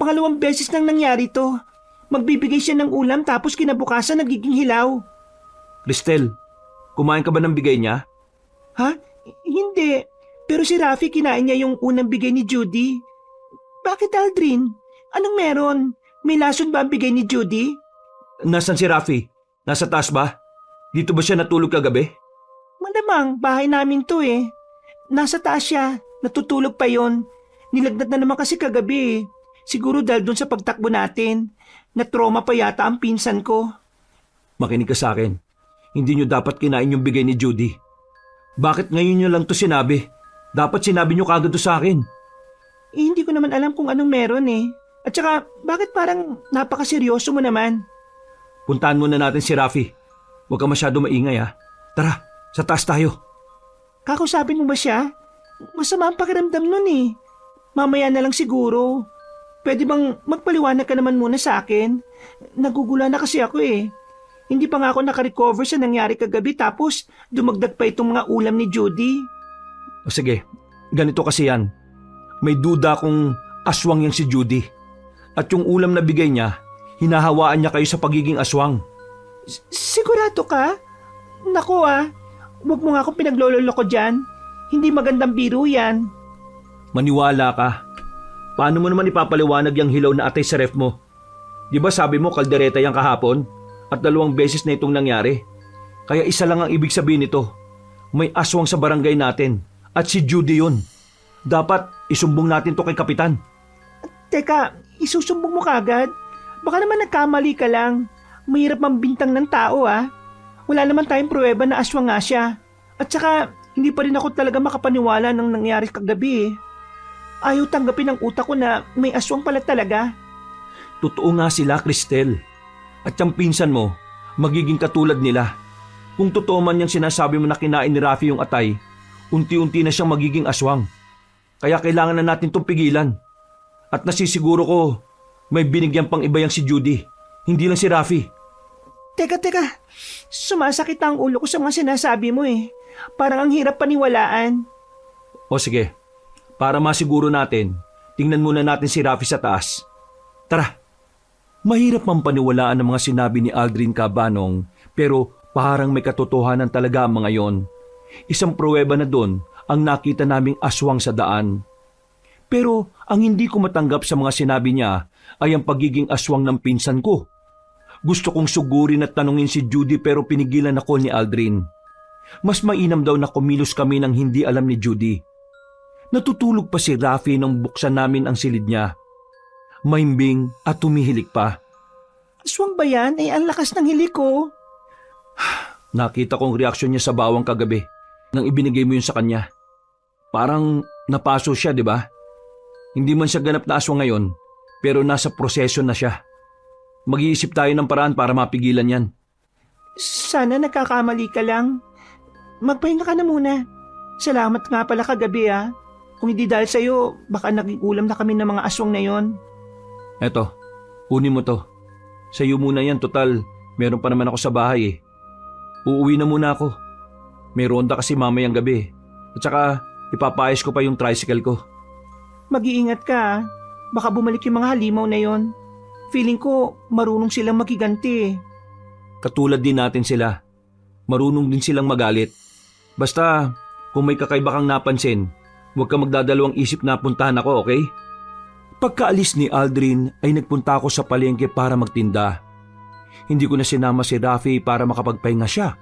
Speaker 3: Pangalawang beses nang nangyari to. Magbibigay siya ng ulam tapos kinabukasan nagiging hilaw.
Speaker 2: Cristel, kumain ka ba ng bigay niya?
Speaker 3: Ha? Hindi. Pero si Rafi kinain niya yung unang bigay ni Judy. Bakit Aldrin? Anong meron? May lason ba ang bigay ni Judy?
Speaker 2: Nasaan si Rafi? Nasa taas ba? Dito ba siya natulog kagabi?
Speaker 3: Malamang, bahay namin to eh. nasa taas siya. Natutulog pa yon. Nilagnat na naman kasi kagabi. Siguro dahil doon sa pagtakbo natin. Na-trauma pa yata ang pinsan ko.
Speaker 2: Makinig ka sa akin. Hindi nyo dapat kinain yung bigay ni Judy. Bakit ngayon nyo lang to sinabi? Dapat sinabi nyo kagad to sa akin.
Speaker 3: Hindi ko naman alam kung anong meron eh. At saka, bakit parang napakaseryoso mo naman?
Speaker 2: Puntahan muna natin si Rafi. Huwag ka masyado maingay ha. Tara, sa taas tayo.
Speaker 3: Kakusapin mo ba siya? Masama ang pakiramdam nun eh. Mamaya na lang siguro. Pwede bang magpaliwanag ka naman muna sa akin? Nagugula na kasi ako eh. Hindi pa nga ako nakarecover sa nangyari kagabi tapos dumagdag pa itong mga ulam ni Judy.
Speaker 2: O sige, ganito kasi yan. May duda kung aswang yang si Judy. At yung ulam na bigay niya, hinahawaan niya kayo sa pagiging aswang.
Speaker 3: Sigurado ka? Naku huwag mo nga akong pinaglololoko dyan. Hindi magandang biro yan.
Speaker 2: Maniwala ka. Paano mo naman ipapaliwanag yung hilaw na atay sa ref mo? Di ba sabi mo kaldereta yung kahapon? At 2 beses na itong nangyari. Kaya isa lang ang ibig sabihin nito. May aswang sa barangay natin. At si Judy yun. Dapat isumbong natin to kay Kapitan.
Speaker 3: Teka, isusumbong mo kagad? Baka naman nagkamali ka lang. Mahirap mambintang ng tao Wala naman tayong pruweba na aswang nga siya. At saka, hindi pa rin ako talaga makapaniwala ng nangyari kagabi Ayaw tanggapin ng utak ko na may aswang pala talaga.
Speaker 2: Totoo nga sila, Cristel. At yung pinsan mo, magiging katulad nila. Kung totoo man yung sinasabi mo na kinain ni Rafi yung atay, unti-unti na siyang magiging aswang. Kaya kailangan na natin itong pigilan. At nasisiguro ko, may binigyan pang iba yang si Judy. Hindi lang si Rafi.
Speaker 3: Teka. Sumasakit ang ulo ko sa mga sinasabi mo Parang ang hirap paniwalaan.
Speaker 2: O sige, para masiguro natin, tingnan muna natin si Rafi sa taas. Tara! Mahirap man paniwalaan ang mga sinabi ni Aldrin Cabanong, pero parang may katotohanan talaga ang mga yon. Isang pruweba na doon ang nakita naming aswang sa daan. Pero ang hindi ko matanggap sa mga sinabi niya ay ang pagiging aswang ng pinsan ko. Gusto kong sugurin at tanungin si Judy pero pinigilan ako ni Aldrin. Mas mainam daw na kumilos kami nang hindi alam ni Judy. Natutulog pa si Rafi nung buksan namin ang silid niya. Mahimbing at tumihilik pa.
Speaker 3: Aswang ba yan? Ang lakas ng hilik ko.
Speaker 2: Nakita kong reaksyon niya sa bawang kagabi nang ibinigay mo yun sa kanya. Parang napaso siya, di ba? Hindi man siya ganap na aswang ngayon, pero nasa proseso na siya. Mag-iisip tayo ng paraan para mapigilan yan.
Speaker 3: Sana nagkakamali ka lang. Magpahinga ka na muna. Salamat nga pala kagabi Kung hindi dahil sa'yo, baka naging ulam na kami ng mga aswang na yon.
Speaker 2: Eto, kunin mo to. Sa'yo muna yan, total. Meron pa naman ako sa bahay Uuwi na muna ako. May ronda kasi mamayang gabi. At saka, ipapayos ko pa yung tricycle ko.
Speaker 3: Mag-iingat ka Baka bumalik yung mga halimaw na yon. Feeling ko, marunong silang makiganti
Speaker 2: Katulad din natin sila. Marunong din silang magalit. Basta, kung may kakaiba kang napansin, huwag ka magdadalawang isip na puntahan ako, okay? Pagkaalis ni Aldrin ay nagpunta ako sa palengke para magtinda. Hindi ko na sinama si Rafi para makapagpahinga siya.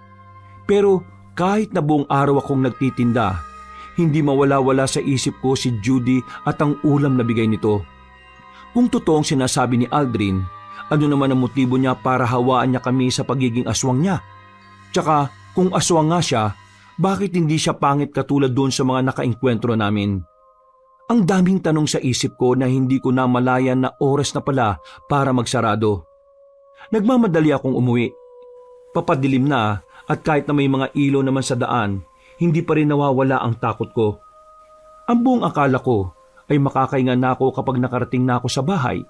Speaker 2: Pero kahit na buong araw akong nagtitinda, hindi mawala-wala sa isip ko si Judy at ang ulam na bigay nito. Kung totoong sinasabi ni Aldrin, ano naman ang motibo niya para hawaan niya kami sa pagiging aswang niya? Tsaka kung aswang nga siya, bakit hindi siya pangit katulad doon sa mga nakaengkwentro namin? Ang daming tanong sa isip ko na hindi ko namalayan na oras na pala para magsarado. Nagmamadali akong umuwi. Papadilim na at kahit na may mga ilaw naman sa daan, hindi pa rin nawawala ang takot ko. Ang buong akala ko ay makakahinga na ako kapag nakarating na ako sa bahay.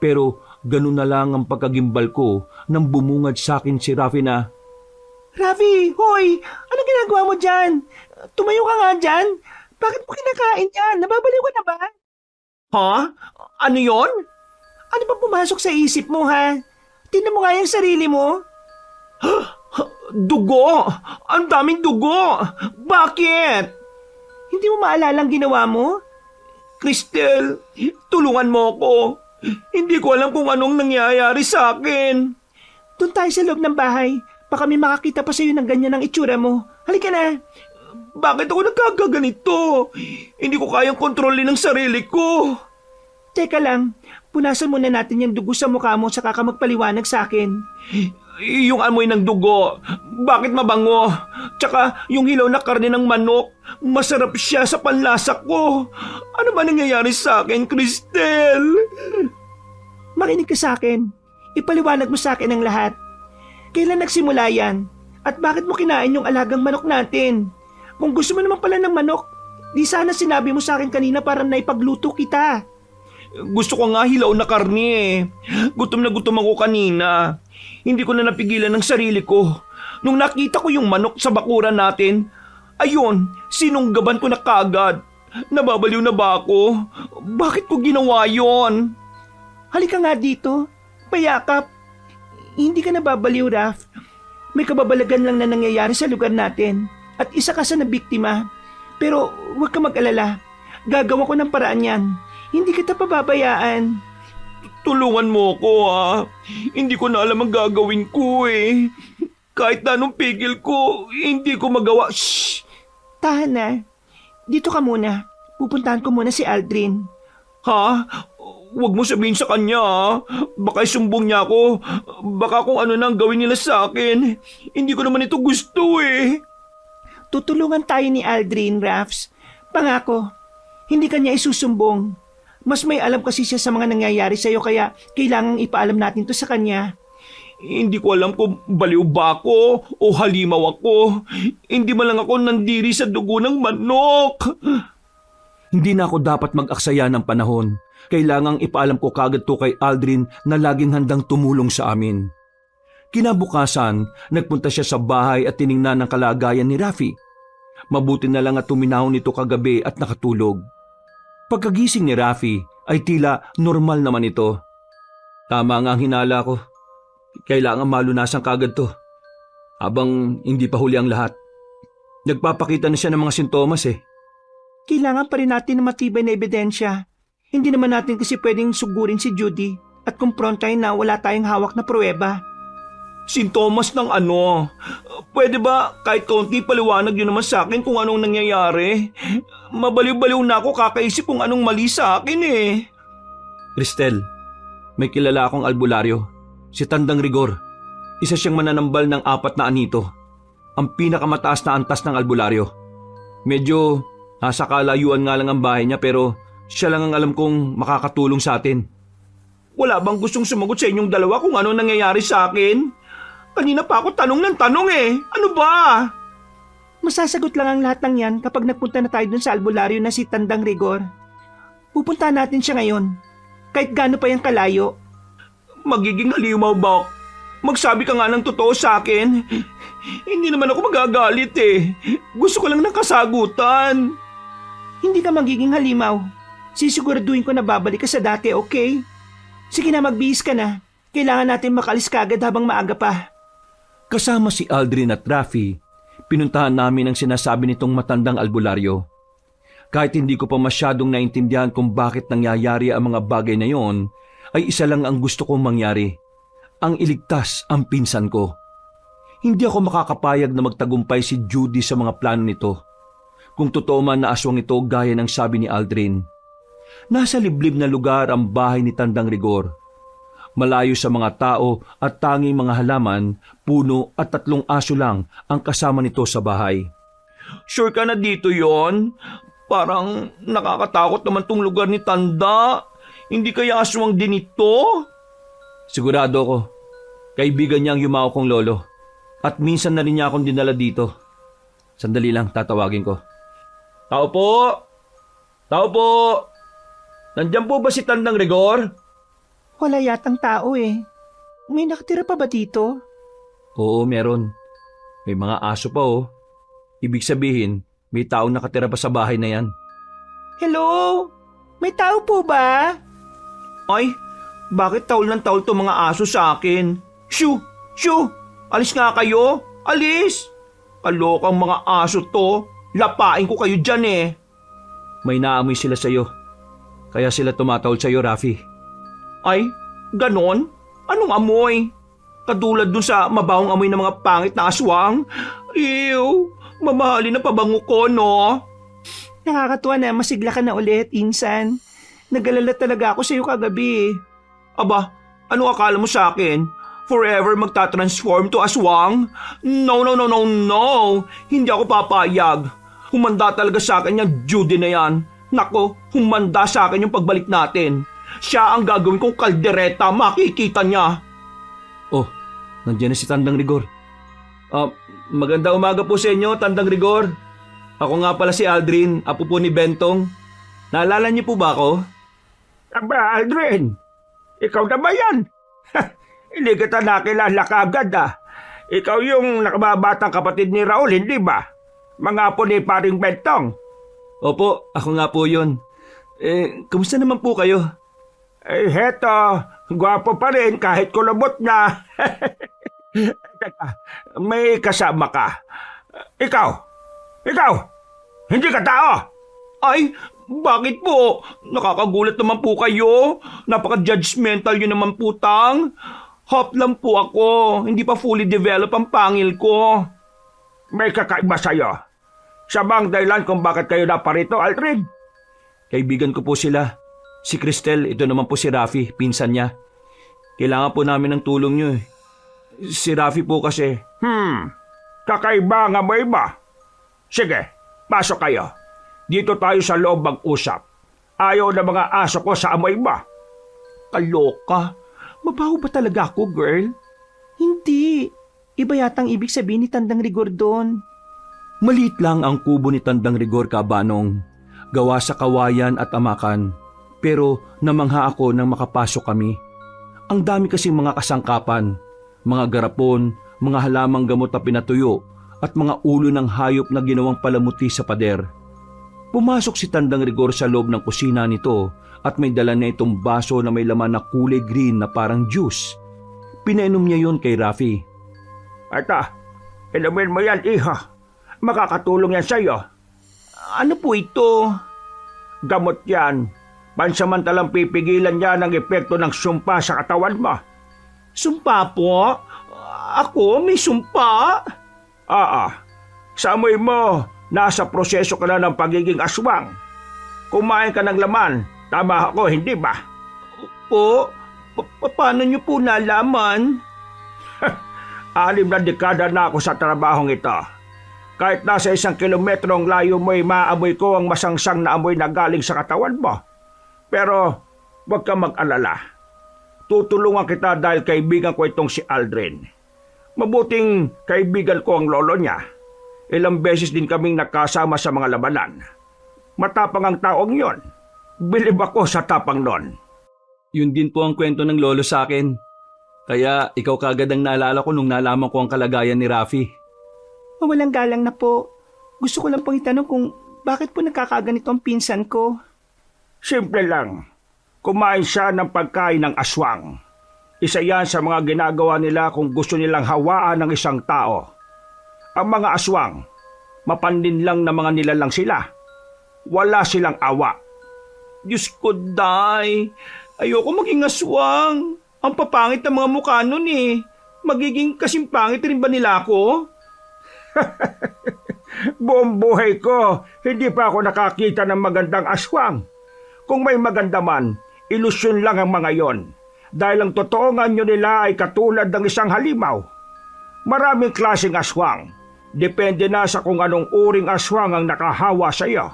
Speaker 2: Pero ganun na lang ang pagkagimbal ko nang bumungad sa akin si Rafi na,
Speaker 3: Rafi, hoy! Anong ginagawa mo dyan? Tumayo ka nga dyan. Bakit mo kinakain yan? Nababaliw ka na ba?
Speaker 4: Ha? Ano yon?
Speaker 3: Ano ba pumasok sa isip mo, ha? Tingnan mo nga yung sarili mo.
Speaker 4: Dugo! Ang daming dugo! Bakit?
Speaker 3: Hindi mo maalala ang ginawa mo?
Speaker 4: Cristel, tulungan mo ako. Hindi ko alam kung anong nangyayari sa akin.
Speaker 3: Doon tayo sa loob ng bahay. Baka may makakita pa sa'yo ng ganyan ang itsura mo. Halika na.
Speaker 4: Bakit ako nagkakaganito? Hindi ko kayang kontrolin ang sarili ko.
Speaker 3: Teka lang, punasan muna natin yung dugo sa mukha mo saka ka magpaliwanag sa akin.
Speaker 4: Yung amoy ng dugo, bakit mabango? Tsaka yung hilaw na karne ng manok, masarap siya sa panlasa ko. Ano ba nangyayari sa akin, Cristel?
Speaker 3: Makinig ka sa akin. Ipaliwanag mo sa akin ang lahat. Kailan nagsimula yan? At bakit mo kinain yung alagang manok natin? Kung gusto mo naman pala ng manok, di sana sinabi mo sa akin kanina para naipagluto kita.
Speaker 4: Gusto ko nga hilaw na karne eh. Gutom na gutom ako kanina. Hindi ko na napigilan ng sarili ko. Nung nakita ko yung manok sa bakuran natin, ayun, sinunggaban ko na kagad. Nababaliw na ba ako? Bakit ko ginawa yon?
Speaker 3: Halika nga dito. Payakap. Hindi ka nababaliw, Raf. May kababalagan lang na nangyayari sa lugar natin. At isa ka sa nabiktima. Pero huwag ka mag-alala. Gagawa ko ng paraan yan. Hindi kita pababayaan.
Speaker 4: Tulungan mo ko ha. Hindi ko na alam ang gagawin ko eh. Kahit na anong pigil ko, hindi ko magawa. Shh!
Speaker 3: Tahan na. Dito ka muna. Pupuntahan ko muna si Aldrin.
Speaker 4: Ha? Huwag mo sabihin sa kanya ha. Baka isumbong niya ako. Baka kung ano nang gawin nila sa akin. Hindi ko naman ito gusto eh.
Speaker 3: Tutulungan tayo ni Aldrin, Rafs. Pangako, hindi kanya isusumbong. Mas may alam kasi siya sa mga nangyayari sa'yo kaya kailangang ipaalam natin to sa kanya.
Speaker 4: Hindi ko alam kung baliw ba ako o halimaw ako. Hindi man lang ako nandiri sa dugo ng manok.
Speaker 2: Hindi na ako dapat mag-aksaya ng panahon. Kailangang ipaalam ko kagad to kay Aldrin na laging handang tumulong sa amin. Kinabukasan, nagpunta siya sa bahay at tiningnan ang kalagayan ni Rafi. Mabuti na lang at tuminahon nito kagabi at nakatulog. Pagkagising ni Rafi ay tila normal naman ito. Tama nga ang hinala ko. Kailangan malunasan kagad to. Habang hindi pa huli ang lahat. Nagpapakita na siya ng mga sintomas eh.
Speaker 3: Kailangan pa rin natin ng matibay na ebidensya. Hindi naman natin kasi pwedeng sugurin si Judy at kumprontahin na wala tayong hawak na pruweba.
Speaker 4: Sintomas ng ano? Pwede ba kahit konti paliwanag yun naman sa akin kung anong nangyayari? Mabaliw-baliw na ako kakaisip kung anong mali sa akin eh.
Speaker 2: Cristel, may kilala akong albularyo. Si Tandang Rigor. Isa siyang mananambal ng 4 na anito. Ang pinakamataas na antas ng albularyo. Medyo nasa kalayuan nga lang ang bahay niya pero siya lang ang alam kong makakatulong sa atin.
Speaker 4: Wala bang gustong sumagot sa inyong dalawa kung anong nangyayari sa akin? Kanina pa ako tanong ng tanong eh. Ano ba?
Speaker 3: Masasagot lang ang lahat ng yan kapag nagpunta na tayo dun sa albularyo na si Tandang Rigor. Pupunta natin siya ngayon. Kahit gaano pa yung kalayo.
Speaker 4: Magiging halimaw ba? Magsabi ka nga ng totoo sa akin. Hindi naman ako magagalit eh. Gusto ko lang ng kasagutan.
Speaker 3: Hindi ka magiging halimaw. Sisiguraduhin ko na babalik ka sa dati, okay? Sige na, magbihis ka na. Kailangan natin makalis kagad habang maaga pa.
Speaker 2: Kasama si Aldrin at Rafi, pinuntahan namin ang sinasabi nitong matandang albularyo. Kahit hindi ko pa masyadong naintindihan kung bakit nangyayari ang mga bagay na yon, ay isa lang ang gusto kong mangyari. Ang iligtas ang pinsan ko. Hindi ako makakapayag na magtagumpay si Judy sa mga plano nito. Kung totoo man na aswang ito gaya ng sabi ni Aldrin. Nasa liblib na lugar ang bahay ni Tandang Rigor. Malayo sa mga tao at tanging mga halaman, puno at 3 aso lang ang kasama nito sa bahay.
Speaker 4: Sure ka na dito yon? Parang nakakatakot naman tong lugar ni Tanda. Hindi kaya aswang din ito?
Speaker 2: Sigurado ko, kaibigan niya ang yumao kong lolo. At minsan na rin niya akong dinala dito. Sandali lang, tatawagin ko.
Speaker 4: Tao po! Tao po! Nandiyan po ba si Tandang Rigor?
Speaker 3: Wala yatang tao eh. May nakatira pa ba dito?
Speaker 2: Oo, meron. May mga aso pa oh. Ibig sabihin, may taong nakatira pa sa bahay na yan.
Speaker 3: Hello? May tao po ba?
Speaker 4: Ay, bakit taol ng taol to mga aso sa akin? Shoo! Shoo! Alis nga kayo! Alis! Kalokang mga aso to. Lapain ko kayo dyan eh.
Speaker 2: May naamoy sila sa'yo. Kaya sila tumatawol sa'yo, Rafi.
Speaker 4: Ay, ganon? Anong amoy? Katulad dun sa mabahong amoy ng mga pangit na aswang? Ew! Mamahalin na pabango ko, no?
Speaker 3: Nakakatuwa na masigla ka na ulit, Insan. Nag-alala talaga ako sa'yo kagabi.
Speaker 4: Aba, ano akala mo sa akin? Forever magta-transform to aswang? No, no, no, no, no! Hindi ako papayag. Humanda talaga sa akin yung Judy na yan. Nako, humanda sa akin yung pagbalik natin. Siya ang gagawin kong kaldereta, makikita niya.
Speaker 2: Oh, nandiyan na si Tandang Rigor. Maganda umaga po sa inyo, Tandang Rigor. Ako nga pala si Aldrin, apo po ni Bentong. Naalala niyo po ba ako?
Speaker 4: Aba, Aldrin, ikaw na ba yan? Hindi kita nakilala kagad Ikaw yung nakababatang kapatid ni Raul, hindi ba? Mga apo ni Paring Bentong.
Speaker 2: Opo, ako nga po yun. Kamusta naman po kayo?
Speaker 4: Heto, gwapo pa rin kahit kulubot na. Teka, may kasama ka. Ikaw, hindi ka tao. Ay, bakit po? Nakakagulat naman po kayo. Napaka-judgmental yun naman po, Tang. Hop lang po ako. Hindi pa fully develop ang pangil ko. May kakaiba sa'yo. Siya bang dahilan kung bakit kayo naparito, Aldrin?
Speaker 2: Kaibigan ko po sila. Si Cristel, ito naman po si Rafi, pinsan niya. Kailangan po namin ng tulong niyo eh. Si Rafi po kasi.
Speaker 4: Kakaiba nga ba iba? Sige, pasok kayo. Dito tayo sa loob mag-usap. Ayaw na mga aso ko sa amoy ba?
Speaker 3: Kaloka. Mabaho ba talaga ako, girl? Hindi. Iba yatang ibig sabihin ni Tandang Rigor doon.
Speaker 2: Maliit lang ang kubo ni Tandang Rigor, Kabanong. Gawa sa kawayan at amakan. Pero namangha ako nang makapasok kami. Ang dami kasing mga kasangkapan, mga garapon, mga halamang gamot na pinatuyo, at mga ulo ng hayop na ginawang palamuti sa pader. Pumasok si Tandang Rigor sa loob ng kusina nito at may dala na itong baso na may laman na kulay green na parang juice. Pinainom niya yon kay Rafi.
Speaker 4: Ata, inumin mo yan, iha. Makakatulong yan sa'yo.
Speaker 3: Ano po ito?
Speaker 4: Gamot yan. Pansamantalang pipigilan niya ng epekto ng sumpa sa katawan mo.
Speaker 3: Sumpa po? Ako may sumpa?
Speaker 4: Sa amoy mo, nasa proseso ka na ng pagiging aswang. Kumain ka ng laman. Tama ako, hindi ba?
Speaker 3: Po? Paano niyo po nalaman?
Speaker 4: 6 na dekada na ako sa trabahong ito. Kahit nasa 1 kilometro ang layo mo'y maamoy ko ang masangsang na amoy na galing sa katawan mo. Pero huwag kang mag-alala. Tutulungan kita dahil kaibigan ko itong si Aldrin. Mabuting kaibigan ko ang lolo niya. Ilang beses din kaming nakasama sa mga labanan. Matapang ang taong yon. Bilib ako sa tapang nun.
Speaker 2: Yun din po ang kwento ng lolo sa akin. Kaya ikaw kagad ang naalala ko nung nalaman ko ang kalagayan ni Rafi.
Speaker 3: Mawalang galang na po. Gusto ko lang pong itanong kung bakit po nagkakaganito ang pinsan ko.
Speaker 4: Simple lang. Kumain siya ng pagkain ng aswang. Isa yan sa mga ginagawa nila kung gusto nilang hawaan ng isang tao. Ang mga aswang, mapandin lang na mga nilalang sila. Wala silang awa.
Speaker 3: Diyos ko, Day. Ayoko maging aswang. Ang papangit ng mga mukha nun eh. Magiging kasing pangit rin ba nila ako?
Speaker 4: Buong buhay ko, hindi pa ako nakakita ng magandang aswang. Kung may maganda man, ilusyon lang ang mga yon. Dahil ang totoong anyo nila ay katulad ng isang halimaw. Maraming klaseng aswang. Depende na sa kung anong uring aswang ang nakahawa sa iyo.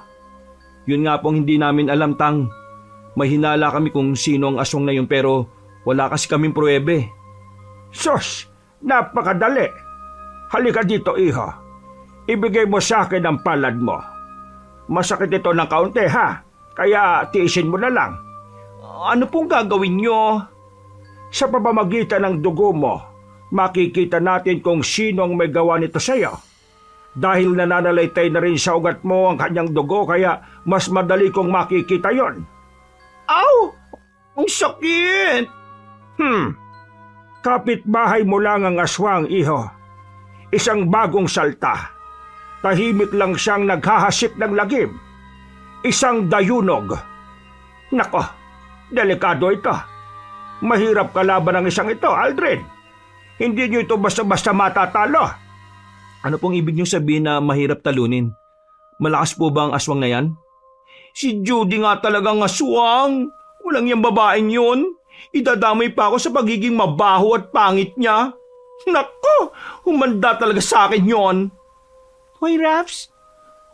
Speaker 2: Yun nga pong hindi namin alam, Tang. May hinala kami kung sino ang aswang na yun pero wala kasi kaming pruwebe.
Speaker 4: Sus, napakadali. Halika dito, iho. Ibigay mo sa akin ang palad mo. Masakit ito ng kaunti, ha? Kaya tiisin mo na lang.
Speaker 3: Ano pong gagawin nyo?
Speaker 4: Sa pamamagitan ng dugo mo, makikita natin kung sino ang may gawa nito sa iyo. Dahil nananalaytay na rin sa ugat mo ang kanyang dugo, kaya mas madali kong makikita yon.
Speaker 3: Aw! Ang sakit!
Speaker 4: Kapitbahay mo lang ang aswang, iho. Isang bagong salta. Tahimik lang siyang naghahasik ng lagim. Isang dayunog. Nako, delikado ito. Mahirap kalaban ang isang ito, Aldrin. Hindi niyo ito basta-basta matatalo.
Speaker 2: Ano pong ibig niyo sabihin na mahirap talunin? Malakas po ba ang aswang na yan?
Speaker 4: Si Judy nga talagang aswang. Walang yung babaeng yun. Idadamay pa ako sa pagiging mabaho at pangit niya. Nako, humanda talaga sa akin yon.
Speaker 3: Hoy, Raps,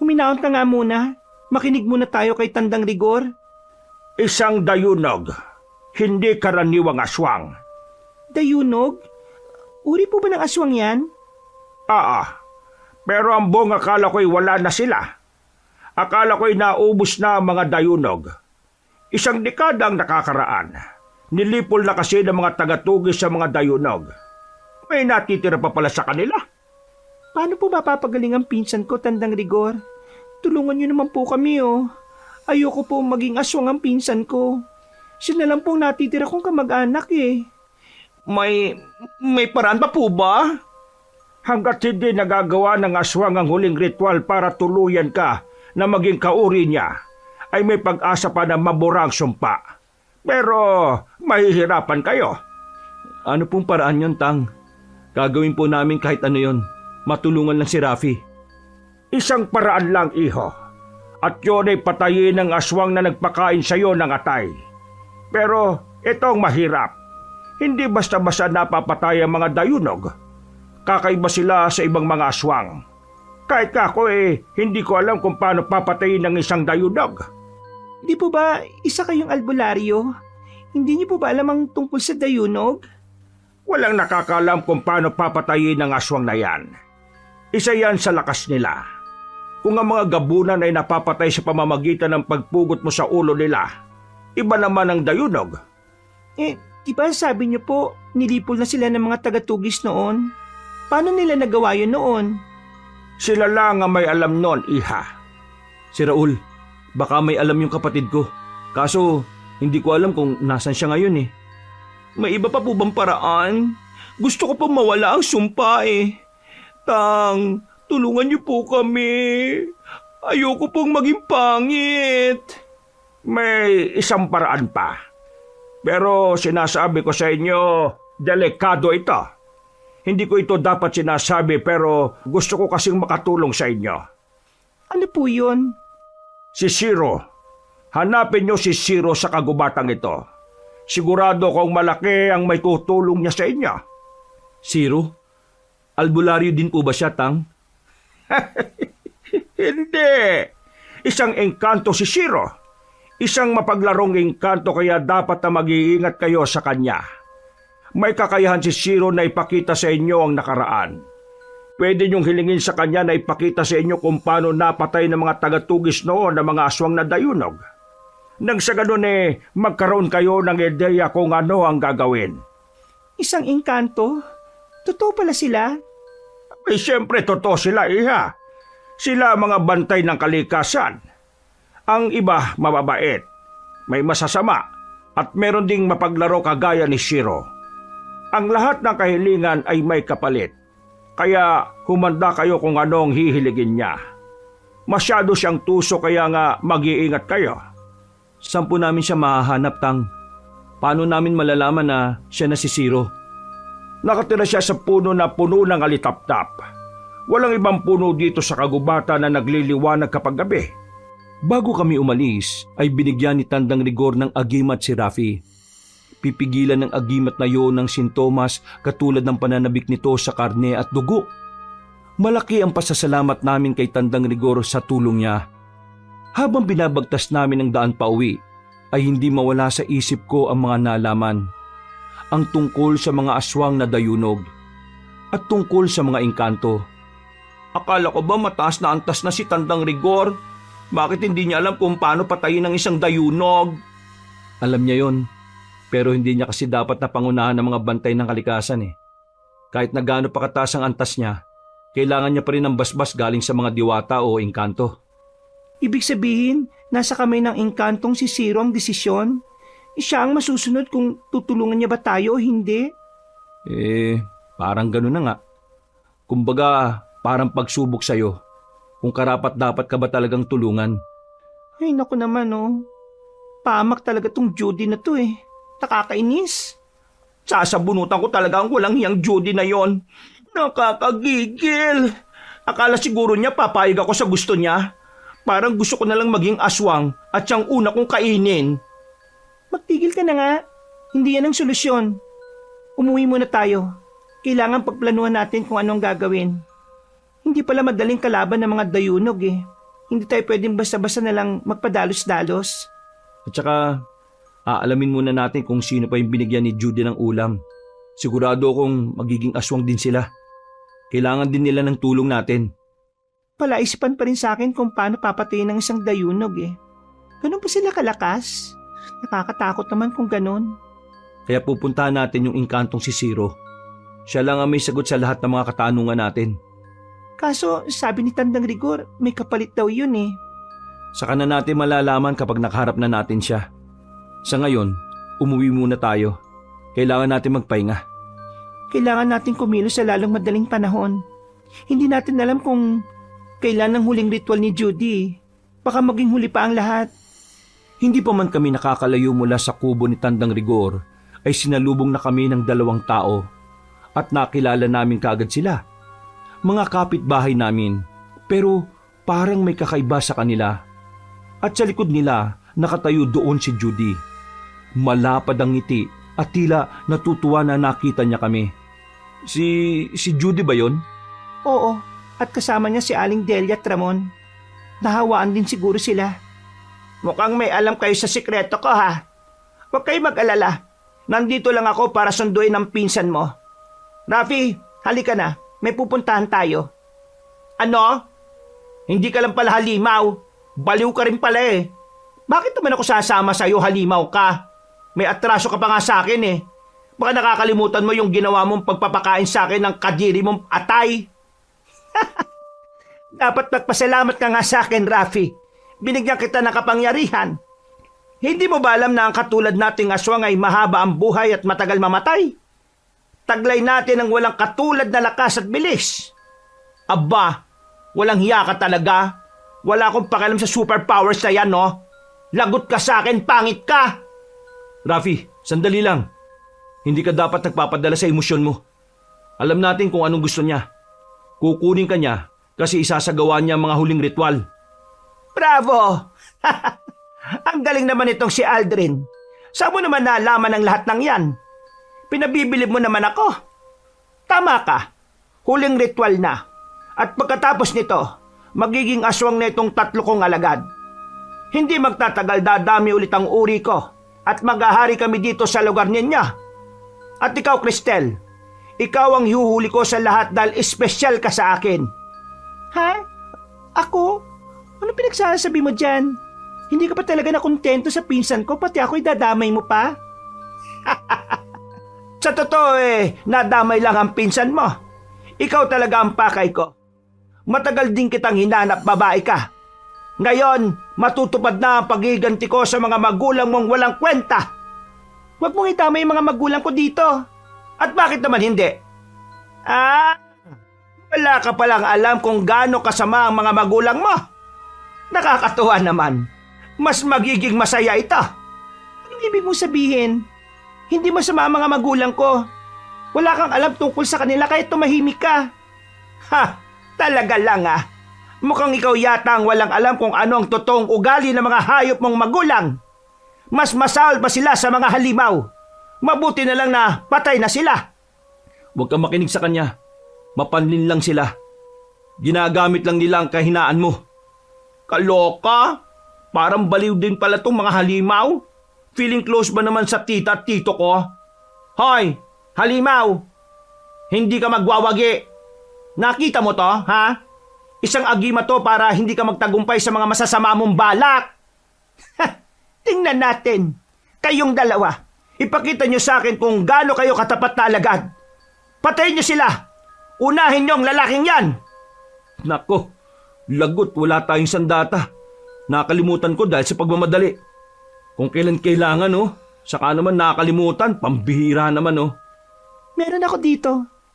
Speaker 3: huminaon ka nga muna. Makinig muna tayo kay Tandang Rigor.
Speaker 4: Isang dayunog, hindi karaniwang aswang.
Speaker 3: Dayunog? Uri po ba ng aswang yan?
Speaker 4: Pero ang buong akala ko'y wala na sila. Akala ko'y naubos na ang mga dayunog. Isang dekada ang nakakaraan. Nilipol na kasi ng mga tagatugis sa mga dayunog. May natitira pa pala sa kanila.
Speaker 3: Paano po mapapagaling ang pinsan ko, Tandang Rigor? Tulungan niyo naman po kami, oh. Ayoko po maging aswang ang pinsan ko. Siya na lang pong natitira kong kamag-anak, eh.
Speaker 4: May paraan pa po ba? Hanggat hindi nagagawa ng aswang ang huling ritual para tuluyan ka na maging kauri niya, ay may pag-asa pa na mabura ang sumpa. Pero mahihirapan kayo.
Speaker 2: Ano pong paraan yun, Tang? Gagawin po namin kahit ano yon. Matulungan lang si Rafi.
Speaker 4: Isang paraan lang, iho. At yun ay patayin ng aswang na nagpakain sa iyo ng atay. Pero itong mahirap. Hindi basta-basta napapatay ang mga dayunog. Kakaiba sila sa ibang mga aswang. Kahit ako hindi ko alam kung paano papatayin ng isang dayunog.
Speaker 3: Di po ba isa kayong albularyo? Hindi niyo po ba alam ang tungkol sa dayunog?
Speaker 4: Walang nakakalam kung paano papatayin ng aswang na yan. Isa yan sa lakas nila. Kung ang mga gabunan ay napapatay sa pamamagitan ng pagpugot mo sa ulo nila, iba naman ang dayunog.
Speaker 3: Di ba sabi niyo po, nilipol na sila ng mga tagatugis noon? Paano nila nagawa yun noon?
Speaker 4: Sila lang ang may alam noon, iha.
Speaker 2: Si Raul, baka may alam yung kapatid ko. Kaso, hindi ko alam kung nasan siya ngayon eh.
Speaker 4: May iba pa po bang paraan? Gusto ko pong mawala ang sumpa eh. Tang, tulungan niyo po kami. Ayoko pong maging pangit. May isang paraan pa. Pero sinasabi ko sa inyo, delikado ito. Hindi ko ito dapat sinasabi pero gusto ko kasing makatulong sa inyo.
Speaker 3: Ano po yun?
Speaker 4: Si Shiro. Hanapin niyo si Shiro sa kagubatang ito. Sigurado kong malaki ang may tutulong niya sa inyo.
Speaker 2: Shiro? Albularyo din po ba siya, Tang?
Speaker 4: Hindi. Isang engkanto si Shiro. Isang mapaglarong engkanto kaya dapat na mag-iingat kayo sa kanya. May kakayahan si Shiro na ipakita sa inyo ang nakaraan. Pwede niyong hilingin sa kanya na ipakita sa inyo kung paano napatay ng mga tagatugis noon ng mga aswang na dayunog. Nang sa ganun magkaroon kayo ng ideya kung ano ang gagawin.
Speaker 3: Isang engkanto? Totoo pala sila?
Speaker 4: Siyempre totoo sila, iha. Sila mga bantay ng kalikasan. Ang iba mababait, may masasama, at meron ding mapaglaro kagaya ni Shiro. Ang lahat ng kahilingan ay may kapalit, kaya humanda kayo kung anong hihiligin niya. Masyado siyang tuso kaya nga mag-iingat kayo.
Speaker 2: Saan po namin siya mahahanap, Tang? Paano namin malalaman na siya na si Shiro?
Speaker 4: Nakatira siya sa puno na puno ng alitaptap. Walang ibang puno dito sa kagubatan na nagliliwanag kapag gabi.
Speaker 2: Bago kami umalis, ay binigyan ni Tandang Rigor ng agimat si Rafi. Pipigilan ng agimat na yon ng sintomas katulad ng pananabik nito sa karne at dugo. Malaki ang pasasalamat namin kay Tandang Rigor sa tulong niya. Habang binabagtas namin ang daan pauwi, ay hindi mawala sa isip ko ang mga nalaman. Ang tungkol sa mga aswang na dayunog at tungkol sa mga engkanto.
Speaker 4: Akala ko ba mataas na antas na si Tandang Rigor? Bakit hindi niya alam kung paano patayin ng isang dayunog?
Speaker 2: Alam niya yon, pero hindi niya kasi dapat na pangunahan ng mga bantay ng kalikasan eh. Kahit na gaano pa kataas ang antas niya, kailangan niya pa rin ng basbas galing sa mga diwata o engkanto.
Speaker 3: Ibig sabihin, nasa kamay ng engkantong si Shiro ang desisyon? Siya ang masusunod kung tutulungan niya ba tayo o hindi?
Speaker 2: Parang gano'n na nga. Kumbaga, parang pagsubok sa'yo. Kung karapat dapat ka ba talagang tulungan?
Speaker 3: Ay naku naman oh. Pamak talaga tong Judy na to eh. Nakakainis.
Speaker 4: Sasabunutan ko talaga ang walang hiyang Judy na yon. Nakakagigil. Akala siguro niya papayag ako sa gusto niya. Parang gusto ko na lang maging aswang at siyang una kong kainin.
Speaker 3: Magtigil ka na nga. Hindi yan ang solusyon. Umuwi muna tayo. Kailangan pagplanuhan natin kung anong gagawin. Hindi pala madaling kalaban ng mga dayunog eh. Hindi tayo pwedeng basta-basta na lang magpadalos-dalos.
Speaker 2: At saka, aalamin muna natin kung sino pa yung binigyan ni Judy ng ulam. Sigurado akong magiging aswang din sila. Kailangan din nila ng tulong natin.
Speaker 3: Palaisipan pa rin sa akin kung paano papatayin ng isang dayunog eh. Ganun pa sila kalakas? Nakakatakot naman kung ganun.
Speaker 2: Kaya pupuntahan natin yung inkantong si Zero. Siya lang ang may sagot sa lahat ng mga katanungan natin.
Speaker 3: Kaso sabi ni Tandang Rigor, may kapalit daw yun eh.
Speaker 2: Saka na natin malalaman kapag nakaharap na natin siya. Sa ngayon, umuwi muna tayo. Kailangan natin magpahinga.
Speaker 3: Kailangan natin kumilos sa lalong madaling panahon. Hindi natin alam kung kailan ang huling ritual ni Judy. Baka maging huli pa ang lahat.
Speaker 2: Hindi pa man kami nakakalayo mula sa kubo ni Tandang Rigor, ay sinalubong na kami ng 2 tao at nakilala namin kaagad sila. Mga kapitbahay namin, pero parang may kakaiba sa kanila. At sa likod nila, nakatayo doon si Judy. Malapad ang ngiti at tila natutuwa na nakita niya kami. Si Judy ba yon?
Speaker 3: Oo, at kasama niya si Aling Delia at Ramon. Nahawaan din siguro sila.
Speaker 4: Mukhang may alam kayo sa sikreto ko ha. Huwag kayo mag-alala. Nandito lang ako para sunduin ang pinsan mo. Rafi, halika na. May pupuntahan tayo. Ano? Hindi ka lang pala halimaw. Baliw ka rin pala eh. Bakit naman ako sasama sa'yo, halimaw ka? May atraso ka pa nga sa akin eh. Baka nakakalimutan mo yung ginawa mong pagpapakain sa akin ng kadiri mong atay. Dapat nagpasalamat ka nga sa akin, Rafi. Binigyan kita ng kapangyarihan. Hindi mo ba alam na ang katulad nating aswang ay mahaba ang buhay at matagal mamatay? Taglay natin ang walang katulad na lakas at bilis. Aba, walang hiya ka talaga. Wala akong pakialam sa superpowers na yan, no? Lagot ka sa akin, pangit ka!
Speaker 2: Rafi, sandali lang. Hindi ka dapat nagpapadala sa emosyon mo. Alam natin kung anong gusto niya. Kukunin ka niya kasi isasagawa niya ang mga huling ritual.
Speaker 4: Bravo! Ang galing naman itong si Aldrin. Saan mo naman nalaman ang lahat ng yan? Pinabibilib mo naman ako. Tama ka. Huling ritual na. At pagkatapos nito, magiging aswang na itong 3 kong alagad. Hindi magtatagal dadami ulit ang uri ko at maghahari kami dito sa lugar niya. At ikaw, Cristel, ikaw ang hihuhuli ko sa lahat dahil espesyal ka sa akin.
Speaker 3: Ha? Ako? Ano pinagsasabi mo dyan? Hindi ka pa talaga nakontento sa pinsan ko, pati ako'y dadamay mo pa?
Speaker 4: Sa totoo nadamay lang ang pinsan mo. Ikaw talaga ang pakay ko. Matagal din kitang hinanap, babae ka. Ngayon, matutupad na ang pagiganti ko sa mga magulang mong walang kwenta.
Speaker 3: Huwag mong itama yung mga magulang ko dito.
Speaker 4: At bakit naman hindi? Wala ka palang alam kung gaano kasama ang mga magulang mo. Nakakatuwa naman. Mas magiging masaya ito.
Speaker 3: Anong ibig mong sabihin? Hindi masama ang mga magulang ko. Wala kang alam tungkol sa kanila kahit tumahimik ka.
Speaker 4: Ha, talaga lang ah. Mukhang ikaw yata ang walang alam kung ano ang totoong ugali ng mga hayop mong magulang. Mas masahol pa sila sa mga halimaw. Mabuti na lang na patay na sila.
Speaker 2: Huwag kang makinig sa kanya. Mapanlin lang sila. Ginagamit lang nila ang kahinaan mo.
Speaker 4: Kaloka? Parang baliw din pala tong mga halimaw. Feeling close ba naman sa tita at tito ko? Hoy, halimaw! Hindi ka magwawagi. Nakita mo to, ha? Isang agima to para hindi ka magtagumpay sa mga masasama mong balak. Tingnan natin. Kayong dalawa, ipakita nyo sa akin kung gaano kayo katapat na alagad. Patayin nyo sila. Unahin nyo ang lalaking yan.
Speaker 2: Nako, lagot, wala tayong sandata. Nakalimutan ko dahil sa pagmamadali. Kung kailan kailangan, saka naman nakalimutan, pambihira naman,
Speaker 3: Meron ako dito.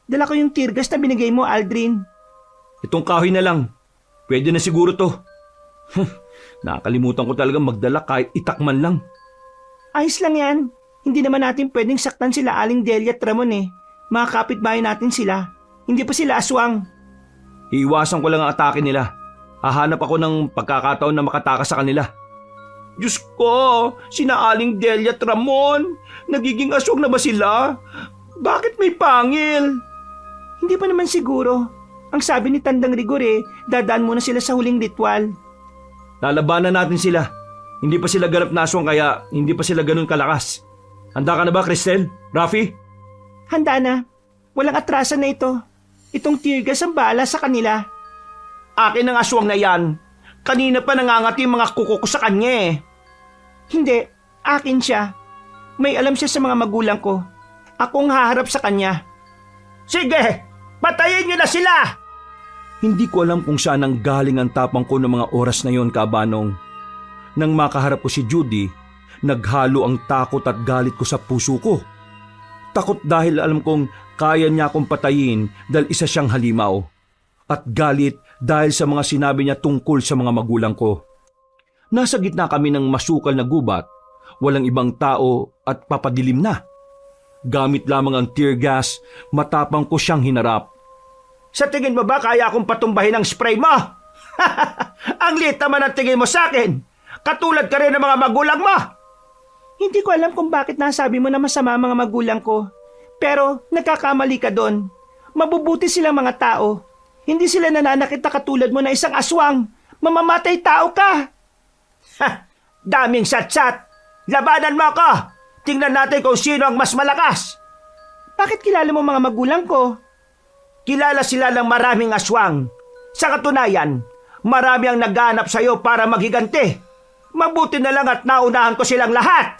Speaker 3: Dala ko yung teargas na binigay mo, Aldrin.
Speaker 2: Itong kahoy na lang. Pwede na siguro to. Nakalimutan ko talaga magdala kahit itakman lang.
Speaker 3: Ayos lang yan. Hindi naman natin pwedeng saktan sila Aling Delia at Ramon eh. Mga kapitbahay natin sila. Hindi pa sila aswang.
Speaker 2: Iiwasan ko lang ang atake nila. Hahanap ako ng pagkakataon na makatakas sa kanila.
Speaker 4: Diyos ko, sina Aling Delia at Ramon, nagiging aswang na ba sila? Bakit may pangil?
Speaker 3: Hindi pa naman siguro. Ang sabi ni Tandang Rigor dadaan muna sila sa huling ritual.
Speaker 2: Lalabanan natin sila. Hindi pa sila ganap na aswang kaya hindi pa sila ganun kalakas. Handa ka na ba, Cristel? Rafi?
Speaker 3: Handa na. Walang atrasan na ito. Itong tear gas ang bahala sa kanila.
Speaker 4: Akin ang aswang na yan. Kanina pa nangangati yung mga kuko ko sa kanya eh.
Speaker 3: Hindi, akin siya. May alam siya sa mga magulang ko. Akong haharap sa kanya.
Speaker 4: Sige, patayin niyo na sila!
Speaker 2: Hindi ko alam kung saan ang galing ang tapang ko ng mga oras na yon, Kabanong. Nang makaharap ko si Judy, naghalo ang takot at galit ko sa puso ko. Takot dahil alam kong kaya niya akong patayin dahil isa siyang halimaw. At galit dahil sa mga sinabi niya tungkol sa mga magulang ko. Nasa gitna kami ng masukal na gubat, walang ibang tao at papadilim na. Gamit lamang ang tear gas, matapang ko siyang hinarap.
Speaker 4: Sa tingin mo ba kaya akong patumbahin ang spray mo? Ang liit naman ang tingin mo sa akin. Katulad ka rin ng mga magulang mo.
Speaker 3: Hindi ko alam kung bakit nasabi mo na masama ang mga magulang ko. Pero nagkakamali ka doon. Mabubuti silang mga tao. Hindi sila nananakit na katulad mo na isang aswang. Mamamatay tao ka.
Speaker 4: Ha! Daming satsat. Labanan mo ako. Tingnan natin kung sino ang mas malakas.
Speaker 3: Bakit kilala mo mga magulang ko?
Speaker 4: Kilala sila ng maraming aswang. Sa katunayan, marami ang naghanap sa'yo para maghiganti. Mabuti na lang at naunahan ko silang lahat.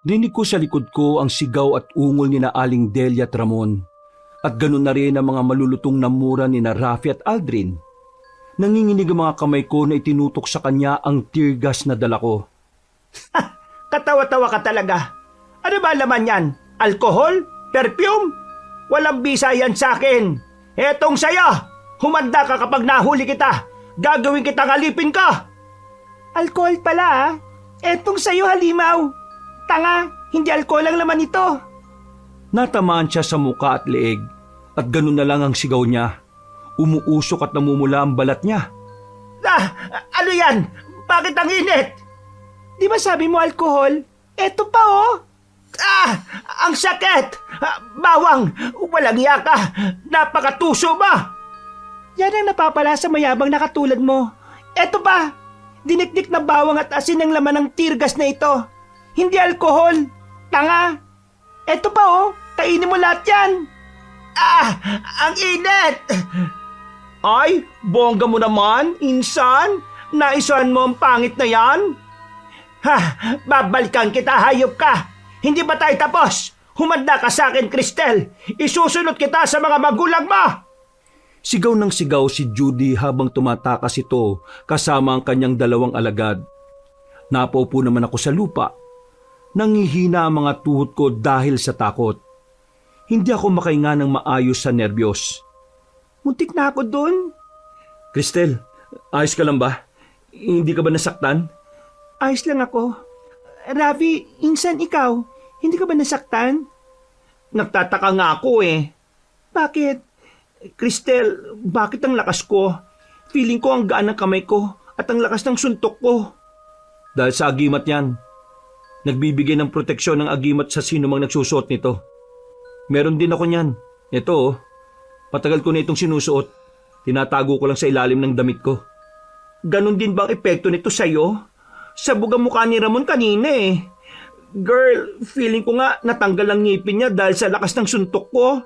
Speaker 2: Rinig ko sa likod ko ang sigaw at ungol ni na Aling Delia at Ramon. At ganun na rin ang mga malulutong na mura ni na Rafi at Aldrin. Nanginginig ang mga kamay ko na itinutok sa kanya ang tear gas na dala ko.
Speaker 4: Katawa-tawa ka talaga. Ano ba laman yan? Alkohol? Perfume? Walang bisa yan sa akin. Etong sa'yo. Humanda ka kapag nahuli kita. Gagawin kitang alipin ka.
Speaker 3: Alcohol pala Etong sa'yo halimaw. Tanga, hindi alcohol ang laman ito.
Speaker 2: Natamaan siya sa muka at leeg at ganun na lang ang sigaw niya. Umuusok at namumula ang balat niya.
Speaker 4: Ano yan? Bakit ang init?
Speaker 3: Di ba sabi mo alcohol? Eto pa
Speaker 4: Ang sakit! Bawang! Walang yaka! Napakatuso ba?
Speaker 3: Yan ang napapala sa mayabang na katulad mo. Eto pa! Dinikdik na bawang at asin ang laman ng tear gas na ito. Hindi alkohol. Tanga! Eto pa kainin mo lahat yan.
Speaker 4: Ang init! Ay, bongga mo naman, insan. Naisuan mo ang pangit na yan? Babalikan kita, hayop ka. Hindi ba tayo tapos? Humanda ka sa akin, Cristel. Isusunod kita sa mga magulang mo.
Speaker 2: Sigaw ng sigaw si Judy habang tumatakas ito kasama ang kanyang dalawang alagad. Napaupo naman ako sa lupa. Nangihina ang mga tuhod ko dahil sa takot. Hindi ako makahinga ng maayos sa nerbiyos.
Speaker 3: Muntik na ako doon.
Speaker 2: Cristel, ayos ka lang ba? Hindi ka ba nasaktan?
Speaker 3: Ayos lang ako. Ravi, insan ikaw, hindi ka ba nasaktan?
Speaker 4: Nagtataka nga ako
Speaker 3: Bakit?
Speaker 4: Cristel, bakit ang lakas ko? Feeling ko ang gaan ng kamay ko at ang lakas ng suntok ko.
Speaker 2: Dahil sa agimat yan. Nagbibigay ng proteksyon ng agimat sa sino mang nagsusuot nito. Meron din ako niyan. Ito patagal ko na itong sinusuot. Tinatago ko lang sa ilalim ng damit ko.
Speaker 4: Ganon din bang epekto nito sa'yo? Sabog ang mukha ni Ramon kanina Girl, feeling ko nga natanggal ang ngipin niya dahil sa lakas ng suntok ko.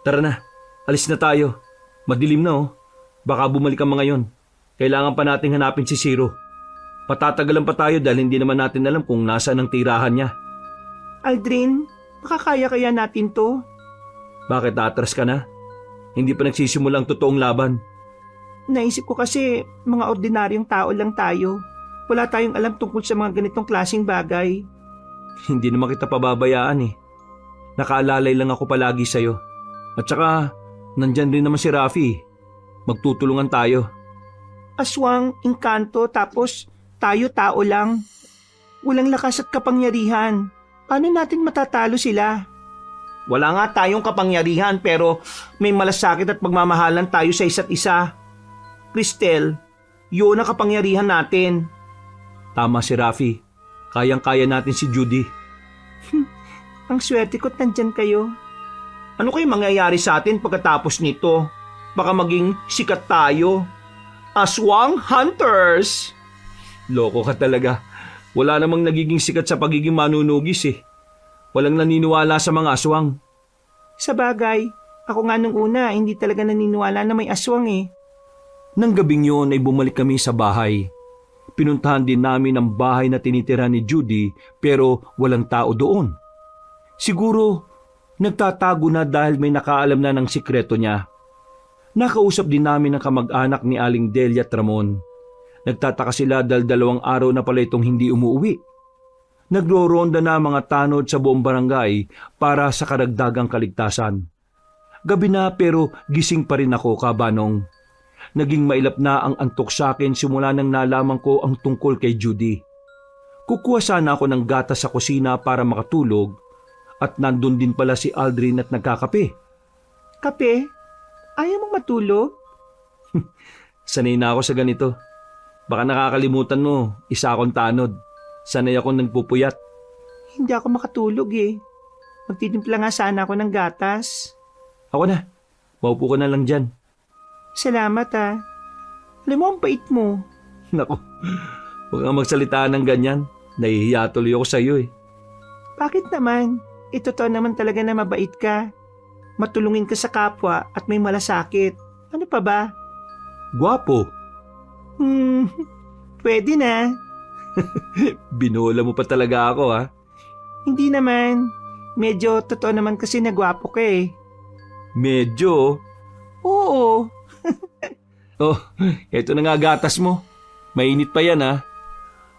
Speaker 2: Tara na, alis na tayo. Madilim na Baka bumalik ang mga yon. Kailangan pa nating hanapin si Zero. Patatagalan pa tayo dahil hindi naman natin alam kung nasaan ang tirahan niya.
Speaker 3: Aldrin, makakaya kaya natin to?
Speaker 2: Bakit atras ka na? Hindi pa nagsisimula ang totoong laban.
Speaker 3: Naisip ko kasi mga ordinaryong tao lang tayo. Wala tayong alam tungkol sa mga ganitong klaseng bagay.
Speaker 2: Hindi naman kita pababayaan Nakaalalay lang ako palagi sa'yo. At saka, nandyan rin naman si Rafi. Magtutulungan tayo.
Speaker 3: Aswang, engkanto, tapos tayo tao lang. Walang lakas at kapangyarihan. Paano natin matatalo sila?
Speaker 4: Wala nga tayong kapangyarihan pero may malasakit at pagmamahalan tayo sa isa't isa. Cristel, yun ang kapangyarihan natin.
Speaker 2: Tama si Rafi. Kayang-kaya natin si Judy.
Speaker 3: Ang swerte ko't nandyan kayo.
Speaker 4: Ano kayo mangyayari sa atin pagkatapos nito? Baka maging sikat tayo. Aswang Hunters!
Speaker 2: Loko ka talaga. Wala namang nagiging sikat sa pagiging manunugis eh. Walang naniniwala sa mga aswang.
Speaker 3: Sa bagay, ako nga nung una, hindi talaga naniniwala na may aswang eh.
Speaker 2: Nang gabing yun ay bumalik kami sa bahay. Pinuntahan din namin ang bahay na tinitira ni Judy pero walang tao doon. Siguro, nagtatago na dahil may nakaalam na ng sikreto niya. Nakausap din namin ang kamag-anak ni Aling Delia at Ramon. Nagtataka sila dahil 2 araw na pala itong hindi umuwi. Nagro-ronda na mga tanod sa buong barangay para sa karagdagang kaligtasan. Gabi na pero gising pa rin ako, Kabanong. Naging mailap na ang antok sa akin simula nang nalaman ko ang tungkol kay Judy. Kukuha sana ako ng gatas sa kusina para makatulog at nandun din pala si Aldrin at nagkakape.
Speaker 3: Kape? Ayaw mong matulog?
Speaker 2: Sanay na ako sa ganito. Baka nakakalimutan mo, isa akong tanod. Sanay akong nagpupuyat.
Speaker 3: Hindi ako makatulog eh. Magtitimpla nga sana ako ng gatas.
Speaker 2: Ako na, maupo ka na lang dyan.
Speaker 3: Salamat ah. Alam mo, ang bait mo.
Speaker 2: Naku, huwag kang magsalita ng ganyan. Nahihiya tuloy ako sa iyo eh.
Speaker 3: Bakit naman? Totoo naman talaga na mabait ka. Matulungin ka sa kapwa at may malasakit. Ano pa ba?
Speaker 2: Gwapo.
Speaker 3: Pwede na.
Speaker 2: Binola mo pa talaga ako ha.
Speaker 3: Hindi naman. Medyo totoo naman kasi nagwapo ka eh.
Speaker 2: Medyo.
Speaker 3: Oo.
Speaker 2: Oh, eto na nga gatas mo. Mainit pa yan ha.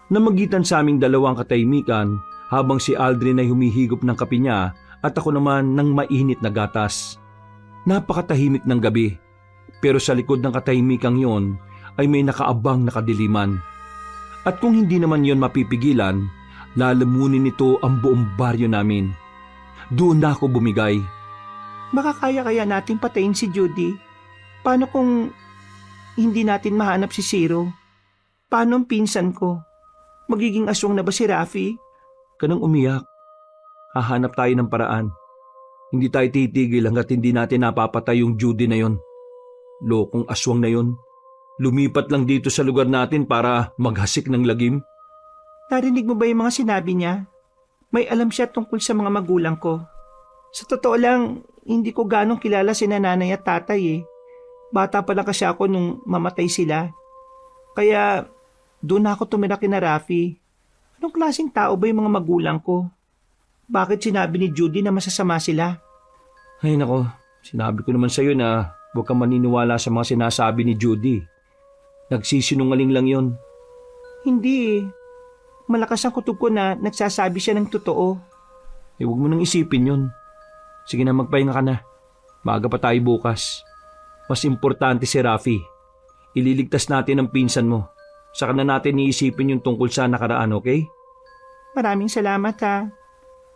Speaker 2: Namagitan sa aming 2 katahimikan habang si Aldrin ay humihigop ng kape niya at ako naman ng mainit na gatas. Napakatahimik ng gabi. Pero sa likod ng katahimikang yon ay may nakaabang na kadiliman. At kung hindi naman yon mapipigilan, lalamunin nito ang buong baryo namin. Doon na ako bumigay.
Speaker 3: Makakaya nating patayin si Judy? Paano kung hindi natin mahanap si Zero? Paano ang pinsan ko? Magiging aswang na ba si Rafi?
Speaker 2: Kanang umiyak. Hahanap tayo ng paraan. Hindi tayo titigil hanggat hindi natin napapatay yung Judy na yon. Lokong aswang na yon. Lumipat lang dito sa lugar natin para maghasik ng lagim.
Speaker 3: Narinig mo ba yung mga sinabi niya? May alam siya tungkol sa mga magulang ko. Sa totoo lang, hindi ko ganong kilala si nanay at tatay eh. Bata pa lang kasi ako nung mamatay sila. Kaya doon ako tumira kina Rafi. Anong klaseng tao ba yung mga magulang ko? Bakit sinabi ni Judy na masasama sila?
Speaker 2: Ay nako, sinabi ko naman sa iyo na huwag kang maniniwala sa mga sinasabi ni Judy. Nagsisinungaling lang yon.
Speaker 3: Hindi eh. Malakas ang kutob ko na nagsasabi siya ng totoo.
Speaker 2: Huwag mo nang isipin yon. Sige na, magpahinga ka na. Maaga pa tayo bukas. Mas importante si Rafi. Ililigtas natin ang pinsan mo. Saka na natin iisipin yung tungkol sa nakaraan, okay?
Speaker 3: Maraming salamat ha.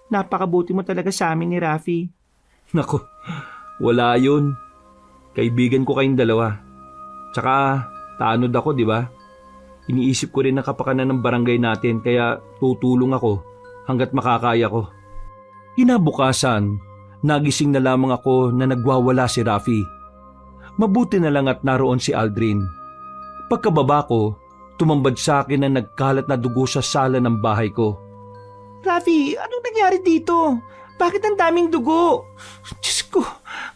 Speaker 3: Napakabuti mo talaga sa amin ni Rafi.
Speaker 2: Naku, wala yun. Kaibigan ko kayong 2. Tsaka, tanod ako, di ba? Iniisip ko rin ang kapakanan ng barangay natin kaya tutulong ako hanggat makakaya ko. Kinabukasan, nagising na lamang ako na nagwawala si Rafi. Mabuti na lang at naroon si Aldrin. Pagkababa ko, tumambad sa akin na nagkalat na dugo sa sala ng bahay ko.
Speaker 3: Rafi, anong nangyari dito? Bakit ang daming dugo? Diyos ko,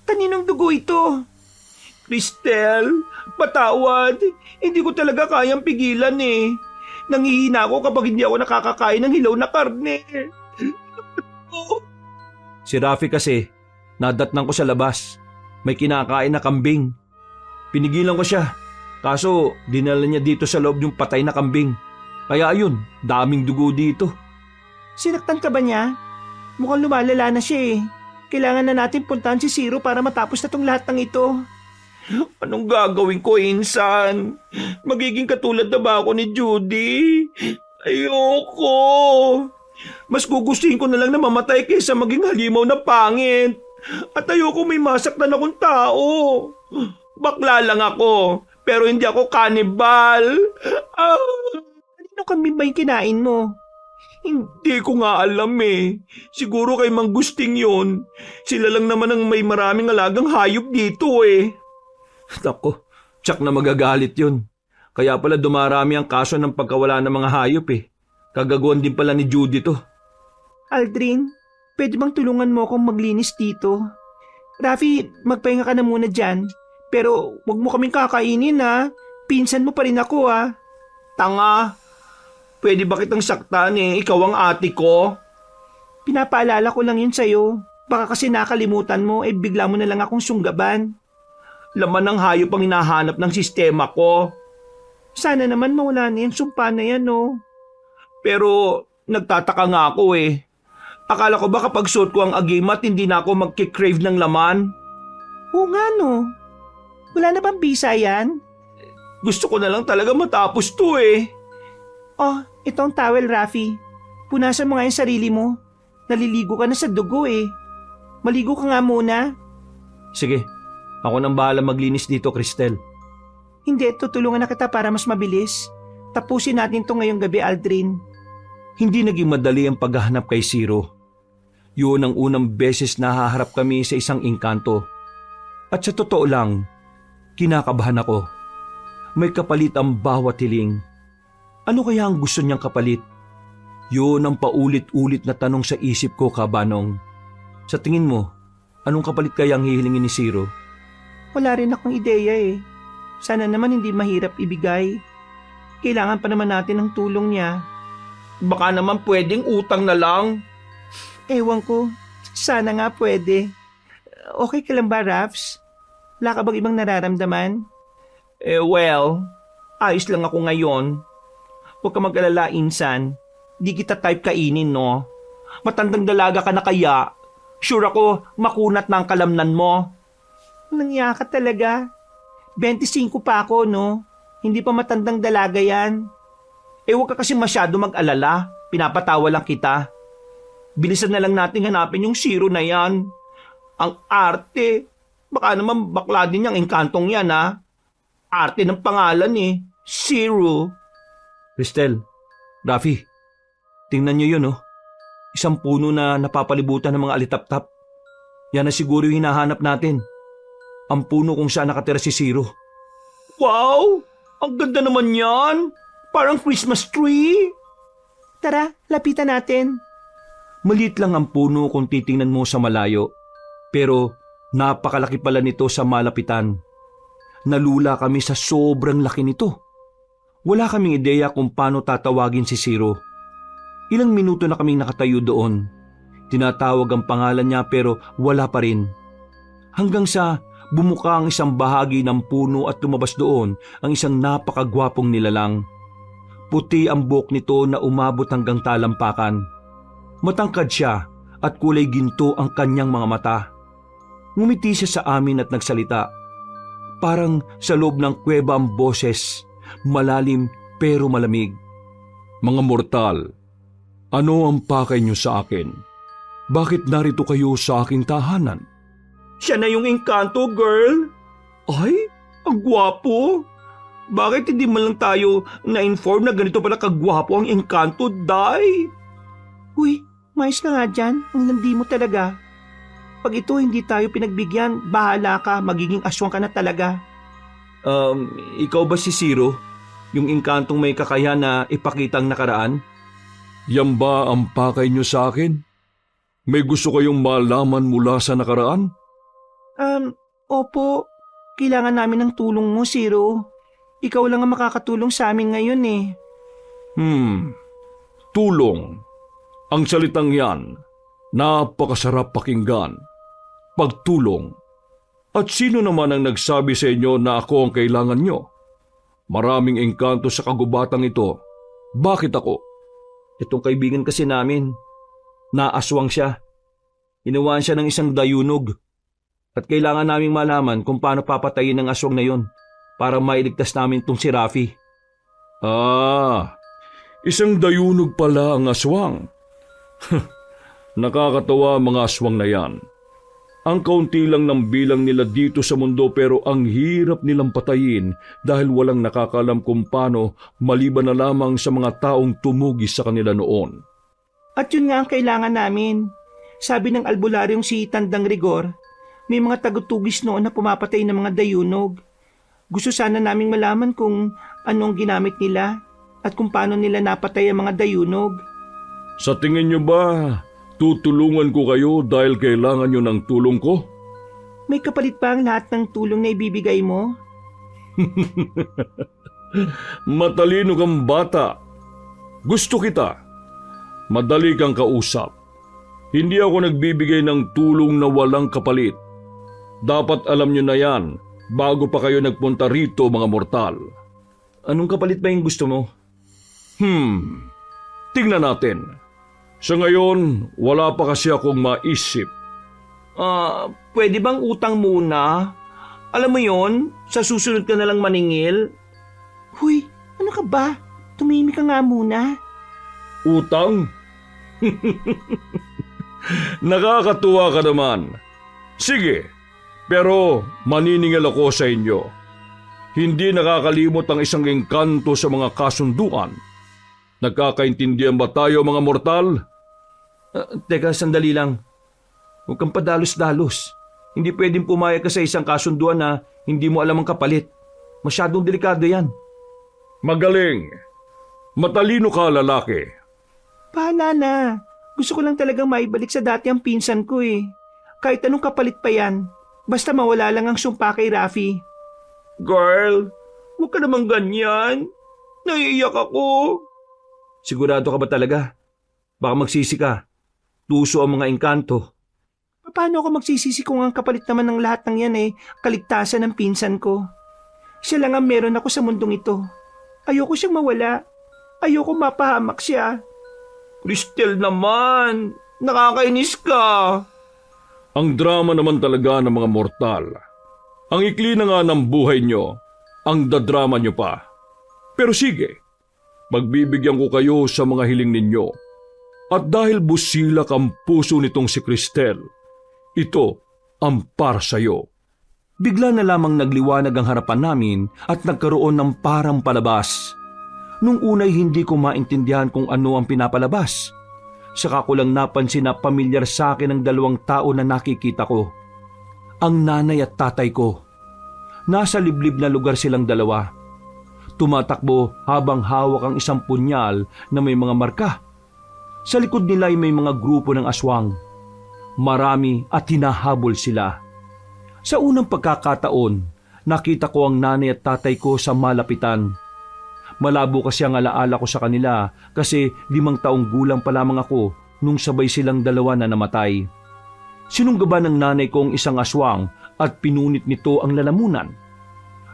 Speaker 3: kaninong dugo ito?
Speaker 4: Cristel, patawad. Hindi ko talaga kayang pigilan eh. Nangihina ako kapag hindi ako nakakakain ng hilaw na karne.
Speaker 2: Si Rafi kasi, nadatnang ko sa labas. May kinakain na kambing. Pinigilan ko siya. Kaso, dinala niya dito sa loob yung patay na kambing. Kaya ayun, daming dugo dito.
Speaker 3: Sinaktan ka ba niya? Mukhang lumalala na siya eh. Kailangan na natin puntahan si Zero para matapos na tong lahat ng ito.
Speaker 4: Anong gagawin ko, Insan? Magiging katulad na ba ako ni Judy? Ayoko. Mas gugustuhin ko na lang na mamatay kaysa maging halimaw na pangit. At ayoko may masaktan akong tao. Bakla lang ako, pero hindi ako kanibal. Ah,
Speaker 3: Ano kami ba yung kinain mo?
Speaker 4: hindi ko nga alam eh. Siguro kay Mang Gusting yun. Sila lang naman ang may maraming alagang hayop dito eh. Nako, tsak na magagalit yun. Kaya pala dumarami ang kaso ng pagkawala ng mga hayop eh. Kagaguan din pala ni Judy to.
Speaker 3: Aldrin, pwede bang tulungan mo akong maglinis dito? Rafi, magpahinga ka na muna dyan. Pero wag mo kaming kakainin ha. Pinsan mo pa rin ako ha.
Speaker 4: Tanga, pwede ba kitang saktan eh? Ikaw ang ate ko.
Speaker 3: Pinapaalala ko lang yun sa'yo. Baka kasi nakalimutan mo, bigla mo na lang akong sunggaban.
Speaker 4: Laman ng hayop ang hinahanap ng sistema ko.
Speaker 3: Sana naman mawala na yung sumpa na yan, no?
Speaker 4: Pero nagtataka nga ako eh. Akala ko ba kapag suot ko ang agimat, hindi na ako magkikrave ng laman?
Speaker 3: Oo nga, no? Wala na bang bisa yan?
Speaker 4: Gusto ko na lang talaga matapos to eh.
Speaker 3: Oh, itong towel, Rafi. Punasan mo nga yung sarili mo. Naliligo ka na sa dugo eh. Maligo ka nga muna.
Speaker 4: Sige, ako nang bahala maglinis dito, Cristel.
Speaker 3: Hindi, tutulungan na kita para mas mabilis. Tapusin natin to ngayong gabi, Aldrin.
Speaker 2: Hindi naging madali ang paghahanap kay Zero. Yun ang unang beses na haharap kami sa isang engkanto. At sa totoo lang, kinakabahan ako. May kapalit ang bawat hiling. Ano kaya ang gusto niyang kapalit? Yun ang paulit-ulit na tanong sa isip ko, Kabanong. Sa tingin mo, anong kapalit kaya ang hihilingin ni Zero?
Speaker 3: Wala rin akong ideya eh. Sana naman hindi mahirap ibigay. Kailangan pa naman natin ng tulong niya.
Speaker 4: Baka naman pwedeng utang na lang.
Speaker 3: Ewan ko. Sana nga pwede. Okay ka lang ba, Raps? Wala ka bang ibang nararamdaman?
Speaker 4: Well, ayos lang ako ngayon. Huwag ka mag-alala, Insan. Di kita type kainin, no? Matandang dalaga ka na kaya. Sure ako, makunat na ang kalamnan mo.
Speaker 3: Nangya ka talaga. 25 pa ako, no? Hindi pa matandang dalaga yan.
Speaker 4: Huwag ka kasi masyado mag-alala. Pinapatawa lang kita. Bilisan na lang natin hanapin yung Zero na yan. Ang arte. Baka naman bakla din yung engkantong yan, ha? Arte ng pangalan eh. Zero.
Speaker 2: Cristel, Rafi, tingnan niyo yun, oh. Isang puno na napapalibutan ng mga alitap-tap. Yan na siguro yung hinahanap natin. Ang puno kung saan nakatira si Zero.
Speaker 4: Wow! Ang ganda naman yan! Parang Christmas tree!
Speaker 3: Tara, lapitan natin.
Speaker 2: Maliit lang ang puno kung titingnan mo sa malayo. Pero napakalaki pala nito sa malapitan. Nalula kami sa sobrang laki nito. Wala kaming ideya kung paano tatawagin si Zero. Ilang minuto na kaming nakatayo doon. Tinatawag ang pangalan niya pero wala pa rin. Hanggang sa bumuka ang isang bahagi ng puno at lumabas doon ang isang napakagwapong nilalang. Puti ang buhok nito na umabot hanggang talampakan. Matangkad siya at kulay ginto ang kanyang mga mata. Ngumiti siya sa amin at nagsalita. Parang sa loob ng kuweba ang boses, malalim pero malamig.
Speaker 1: Mga mortal, ano ang pakay niyo sa akin? Bakit narito kayo sa aking tahanan?
Speaker 4: Siya na yung engkanto, girl. Ay, ang gwapo. Bakit hindi man lang tayo na-inform na ganito pala kagwapo ang engkanto, Day?
Speaker 3: Uy, mais ka nga dyan. Ang landi mo talaga. Pag ito hindi tayo pinagbigyan, bahala ka, magiging aswang ka na talaga.
Speaker 2: Ikaw ba si Zero? Yung engkantong may kakayahan na ipakita ang nakaraan?
Speaker 1: Yan ba ang pakay niyo sa akin? May gusto kayong malaman mula sa nakaraan?
Speaker 3: Opo. Kailangan namin ng tulong mo, Zero. Ikaw lang ang makakatulong sa amin ngayon eh.
Speaker 1: Tulong. Ang salitang yan, napakasarap pakinggan. Pagtulong. At sino naman ang nagsabi sa inyo na ako ang kailangan nyo? Maraming engkanto sa kagubatang ito. Bakit ako?
Speaker 2: Itong kaibigan kasi namin, naaswang siya. Inuwan siya ng isang dayunog. At kailangan naming malaman kung paano papatayin ang aswang na yon para mailigtas namin itong si Rafi.
Speaker 1: Isang dayunog pala ang aswang. Nakakatawa ang mga aswang na yan. Ang kaunti lang ng bilang nila dito sa mundo pero ang hirap nilang patayin dahil walang nakakalam kung paano maliban na lamang sa mga taong tumugis sa kanila noon.
Speaker 3: At yun nga ang kailangan namin. Sabi ng albularyong si Tandang Rigor, may mga tagutugis noon na pumapatay ng mga dayunog. Gusto sana naming malaman kung anong ginamit nila at kung paano nila napatay ang mga dayunog.
Speaker 1: Sa tingin nyo ba, tutulungan ko kayo dahil kailangan nyo ng tulong ko?
Speaker 3: May kapalit pa ang lahat ng tulong na ibibigay mo?
Speaker 1: Matalino kang bata. Gusto kita. Madali kang kausap. Hindi ako nagbibigay ng tulong na walang kapalit. Dapat alam nyo na yan bago pa kayo nagpunta rito, mga mortal.
Speaker 3: Anong kapalit ba yung gusto mo?
Speaker 1: Tingnan natin. Sa ngayon, wala pa kasi akong maisip.
Speaker 3: Pwede bang utang muna? Alam mo yon, sa susunod ka na lang maningil. Huy, ano ka ba? Tumimik ka nga muna.
Speaker 1: Utang? Nakakatuwa ka naman. Sige, pero maniningil ako sa inyo. Hindi nakakalimot ang isang engkanto sa mga kasunduan. Nagkakaintindihan ba tayo, mga mortal?
Speaker 3: Teka, sandali lang. Huwag kang padalos-dalos. Hindi pwedeng pumayag ka sa isang kasunduan na hindi mo alam ang kapalit. Masyadong delikado yan.
Speaker 1: Magaling. Matalino ka, lalaki.
Speaker 3: Pahala na. Gusto ko lang talagang maibalik sa dati ang pinsan ko eh. Kahit anong kapalit pa yan. Basta mawala lang ang sumpa kay Rafi.
Speaker 4: Girl, huwag ka naman ganyan. Naiiyak ako.
Speaker 3: Sigurado ka ba talaga? Baka magsisi ka. Tuso ang mga engkanto. Paano ako magsisisi kung ang kapalit naman ng lahat ng yan kaligtasan ng pinsan ko? Siya lang ang meron ako sa mundong ito. Ayoko siyang mawala. Ayoko mapahamak siya.
Speaker 4: Cristel naman, nakakainis ka.
Speaker 1: Ang drama naman talaga ng mga mortal. Ang ikli na nga ng buhay nyo, ang dadrama nyo pa. Pero sige, magbibigyan ko kayo sa mga hiling ninyo. At dahil busilak ang puso nitong si Cristel, ito ang para sa'yo.
Speaker 2: Bigla na lamang nagliwanag ang harapan namin at nagkaroon ng parang palabas. Nung unay hindi ko maintindihan kung ano ang pinapalabas. Saka ko lang napansin na pamilyar sa akin ang dalawang tao na nakikita ko. Ang nanay at tatay ko. Nasa liblib na lugar silang dalawa. Tumatakbo habang hawak ang isang punyal na may mga marka. Sa likod nila ay may mga grupo ng aswang. Marami at hinahabol sila. Sa unang pagkakataon, nakita ko ang nanay at tatay ko sa malapitan. Malabo kasi ang alaala ko sa kanila kasi 5 taong gulang pa lamang ako nung sabay silang dalawa na namatay. Sinunggaban ng nanay ko ang isang aswang at pinunit nito ang lalamunan.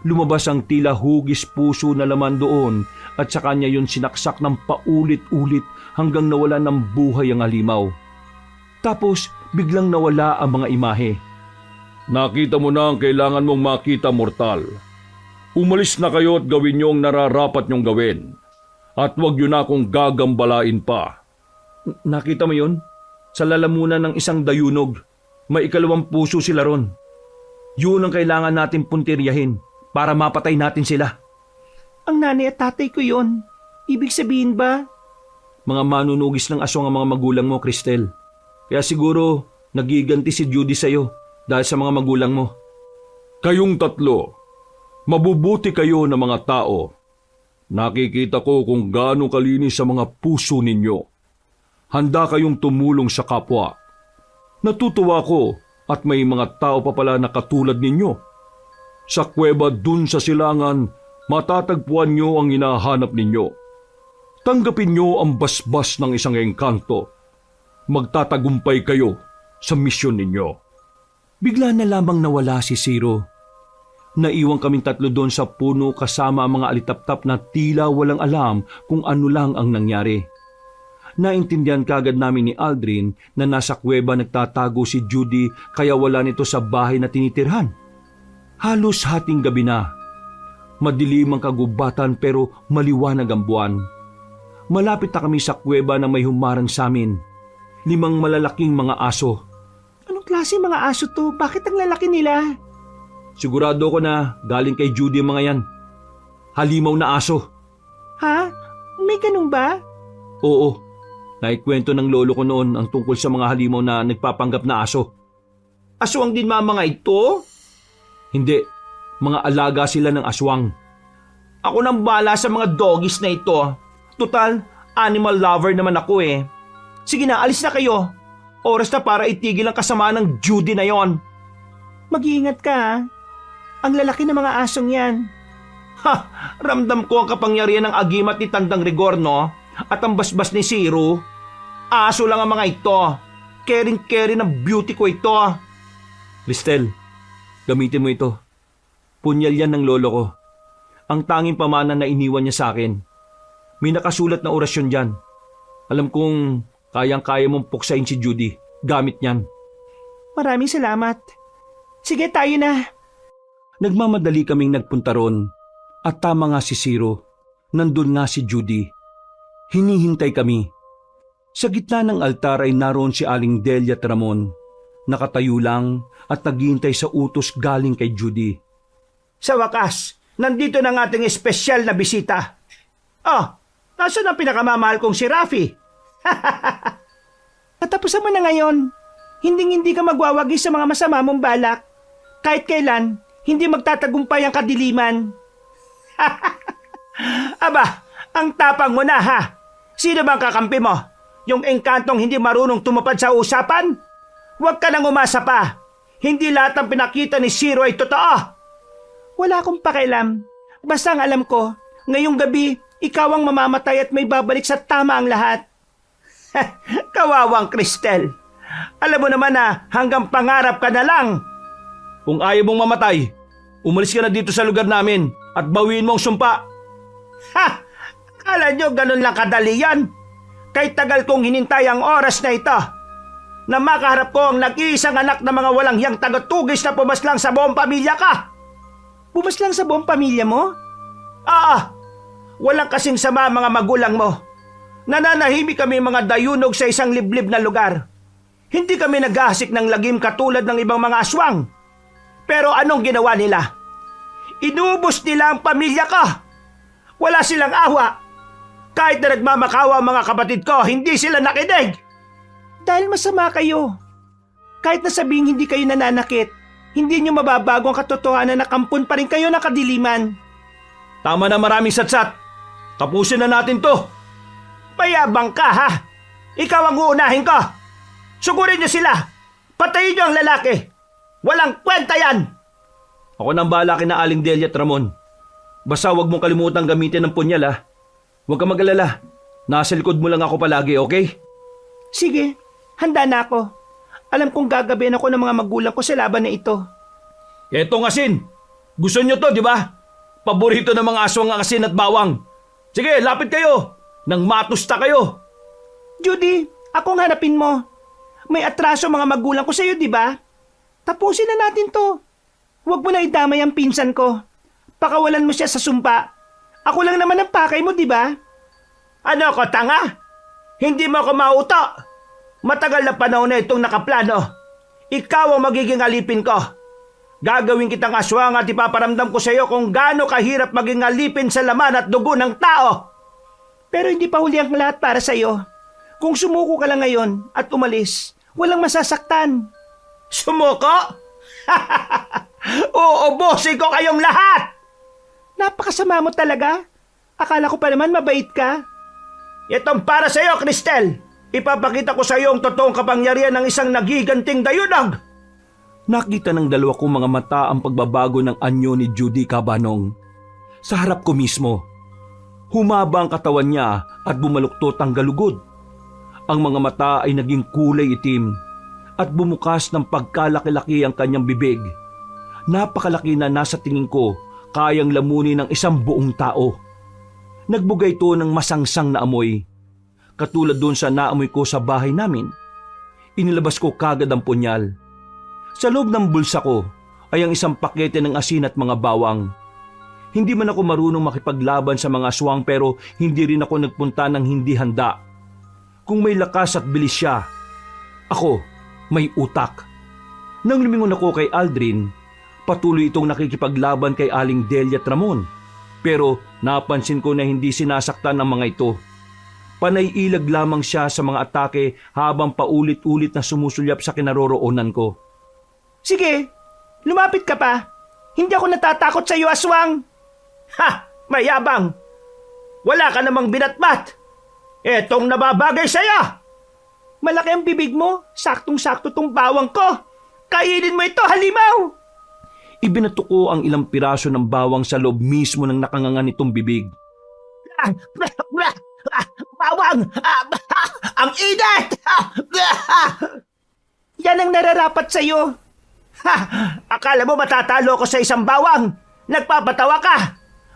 Speaker 2: Lumabas ang tila hugis puso na laman doon at sa kanya yun sinaksak ng paulit-ulit hanggang nawala ng buhay ang halimaw. Tapos biglang nawala ang mga imahe.
Speaker 1: Nakita mo na ang kailangan mong makita, mortal. Umalis na kayo at gawin niyo ang nararapat niyong gawin. At huwag yun na akong gagambalain pa.
Speaker 3: Nakita mo yun? Sa lalamunan ng isang dayunog. May 2 puso sila ron. Yun ang kailangan natin puntiryahin para mapatay natin sila. Ang nanay at tatay ko yun. Ibig sabihin ba? Mga manunugis ng aswang ang mga magulang mo, Cristel. Kaya siguro nagiganti si Judy sa'yo dahil sa mga magulang mo.
Speaker 1: Kayong tatlo, mabubuti kayo na mga tao. Nakikita ko kung gaano kalinis sa mga puso ninyo. Handa kayong tumulong sa kapwa. Natutuwa ko at may mga tao pa pala na katulad ninyo. Sa kuweba dun sa silangan, matatagpuan nyo ang hinahanap ninyo. Tanggapin nyo ang basbas ng isang engkanto. Magtatagumpay kayo sa misyon ninyo.
Speaker 2: Bigla na lamang nawala si Zero. Naiwan kaming 3 doon sa puno kasama ang mga alitaptap na tila walang alam kung ano lang ang nangyari. Naintindihan kagad namin ni Aldrin na nasa kuweba nagtatago si Judy kaya wala nito sa bahay na tinitirhan. Halos hating gabi na. Madilim ang kagubatan pero maliwanag ang buwan. Malapit na kami sa kuweba na may humarang sa amin.
Speaker 1: 5 malalaking mga aso.
Speaker 3: Anong klase mga aso to? Bakit ang lalaki nila?
Speaker 1: Sigurado ko na galing kay Judy ang mga yan. Halimaw na aso.
Speaker 3: Ha? May ganun ba?
Speaker 1: Oo, naikwento ng lolo ko noon ang tungkol sa mga halimaw na nagpapanggap na aso.
Speaker 4: Aswang din mga ito?
Speaker 1: Hindi, mga alaga sila ng aswang.
Speaker 4: Ako nang bala sa mga doggies na ito. Total, animal lover naman ako eh. Sige na, alis na kayo. Oras na para itigil ang kasama ng Judy na yon.
Speaker 3: Mag-iingat ka ha. Ang lalaki ng mga asong yan.
Speaker 4: Ha! Ramdam ko ang kapangyarihan ng agimat ni Tandang Rigor, no? At ang basbas ni Zero. Aso lang ang mga ito. Caring-caring ng beauty ko ito.
Speaker 1: Cristel, gamitin mo ito. Punyal yan ng lolo ko. Ang tanging pamana na iniwan niya sa akin. May nakasulat na orasyon dyan. Alam kong kayang-kaya mong puksain si Judy. Gamit niyan.
Speaker 3: Maraming salamat. Sige, tayo na.
Speaker 2: Nagmamadali kaming nagpunta ron at tama nga si Zero. Nandun nga si Judy. Hinihintay kami. Sa gitna ng altar ay naroon si Aling Delia at Ramon. Nakatayo lang at naghihintay sa utos galing kay Judy.
Speaker 4: Sa wakas, nandito na ang ating espesyal na bisita. Oh, nasaan ang pinakamamahal kong si Rafi?
Speaker 3: Katapusan mo na ngayon. Hindi ka magwawagi sa mga masama mong balak. Kahit kailan, hindi magtatagumpay ang kadiliman.
Speaker 4: Aba, ang tapang mo na ha. Sino bang kakampi mo? Yung engkantong hindi marunong tumupad sa usapan? Huwag ka nang umasa pa. Hindi lahat ng pinakita ni Zero ay totoo.
Speaker 3: Wala akong pakialam. Basta ang alam ko, ngayong gabi, ikaw ang mamamatay at may babalik sa tama ang lahat.
Speaker 4: Kawawang Cristel. Alam mo naman na hanggang pangarap ka na lang.
Speaker 1: Kung ayaw mong mamatay, umalis ka na dito sa lugar namin at bawiin mo ang sumpa.
Speaker 4: Ha! Akala nyo ganun lang kadali yan? Kay tagal kong hinintay ang oras na ito na makaharap ko ang nag-iisang anak na mga walang hiyang tagatugis na pumaslang sa buong pamilya ka.
Speaker 3: Pumaslang sa buong pamilya mo?
Speaker 4: Walang kasing sama mga magulang mo. Nananahimik kami mga dayunog sa isang liblib na lugar. Hindi kami naghahasik ng lagim katulad ng ibang mga aswang. Pero anong ginawa nila? Inubos nila ang pamilya ko. Wala silang awa. Kahit na nagmamakawa ang mga kapatid ko, hindi sila nakinig.
Speaker 3: Dahil masama kayo. Kahit na sabihing hindi kayo nananakit, hindi nyo mababago ang katotohanan na kampon pa rin kayo ng kadiliman.
Speaker 1: Tama na, maraming satsat. Tapusin na natin to.
Speaker 4: Mayabang ka ha. Ikaw ang uunahin ko. Sugurin niyo sila. Patayin niyo ang lalaki. Walang kwenta yan.
Speaker 1: Ako nang bahala kina Aling Delia at Ramon. Basta huwag mong kalimutang gamitin ng punyal ha. Huwag kang mag-alala. Nasa likod mo lang ako palagi, okay?
Speaker 3: Sige, handa na ako. Alam kong gagabihan ako ng mga magulang ko sa laban na ito.
Speaker 1: Etong asin. Gusto nyo to, di ba? Paborito ng mga aswang ang asin at bawang. Sige, lapit kayo. Nang matusta kayo.
Speaker 3: Judy, akong hanapin mo. May atraso mga magulang ko sa iyo, di ba? Tapusin na natin to. Huwag mo na idamay ang pinsan ko. Pakawalan mo siya sa sumpa. Ako lang naman ang pakay mo, di ba?
Speaker 4: Ano ko, tanga? Hindi mo ako mauto. Matagal na panahon na itong nakaplano. Ikaw ang magiging alipin ko. Gagawin kitang aswang at ipaparamdam ko sa iyo kung gaano kahirap maging alipin sa laman at dugo ng tao.
Speaker 3: Pero hindi pa huli ang lahat para sa iyo. Kung sumuko ka lang ngayon at umalis, walang masasaktan.
Speaker 4: Sumuko? Uubusin ko kayong lahat!
Speaker 3: Napakasama mo talaga. Akala ko pa naman mabait ka.
Speaker 4: Itong para sa iyo, Cristel. Ipapakita ko sa iyo ang totoong kapangyarihan ng isang nagiganting dayunog.
Speaker 2: Nakita ng dalawa kong mga mata ang pagbabago ng anyo ni Judy Cabanong. Sa harap ko mismo. Humaba ang katawan niya at bumaluktot ang galugod. Ang mga mata ay naging kulay itim at bumukas ng pagkalaki-laki ang kanyang bibig. Napakalaki na nasa tingin ko kayang lamunin ng isang buong tao. Nagbugay ito ng masangsang na amoy. Katulad doon sa naamoy ko sa bahay namin. Inilabas ko kagad ang punyal. Sa loob ng bulsa ko ay ang isang pakete ng asin at mga bawang. Hindi man ako marunong makipaglaban sa mga aswang pero hindi rin ako nagpunta ng hindi handa. Kung may lakas at bilis siya, Ako, may utak. Nang lumingon ako kay Aldrin, patuloy itong nakikipaglaban kay Aling Delia at Ramon. Pero napansin ko na hindi sinasaktan ng mga ito. Panay-ilag lamang siya sa mga atake habang paulit-ulit na sumusulyap sa kinaroroonan ko.
Speaker 4: Sige, lumapit ka pa. Hindi ako natatakot sa iyo, aswang. Ha! Mayabang! Wala ka namang binatbat. Etong nababagay sa iyo. Malaki ang bibig mo. Saktong-sakto tong bawang ko. Kainin mo ito, halimaw!
Speaker 2: Ibinato ko ang ilang piraso ng bawang sa loob mismo ng nakangangan nitong bibig.
Speaker 4: Bawang! Ang init! Yan ang nararapat sa iyo. Akala mo matatalo ko sa isang bawang? Nagpapatawa ka!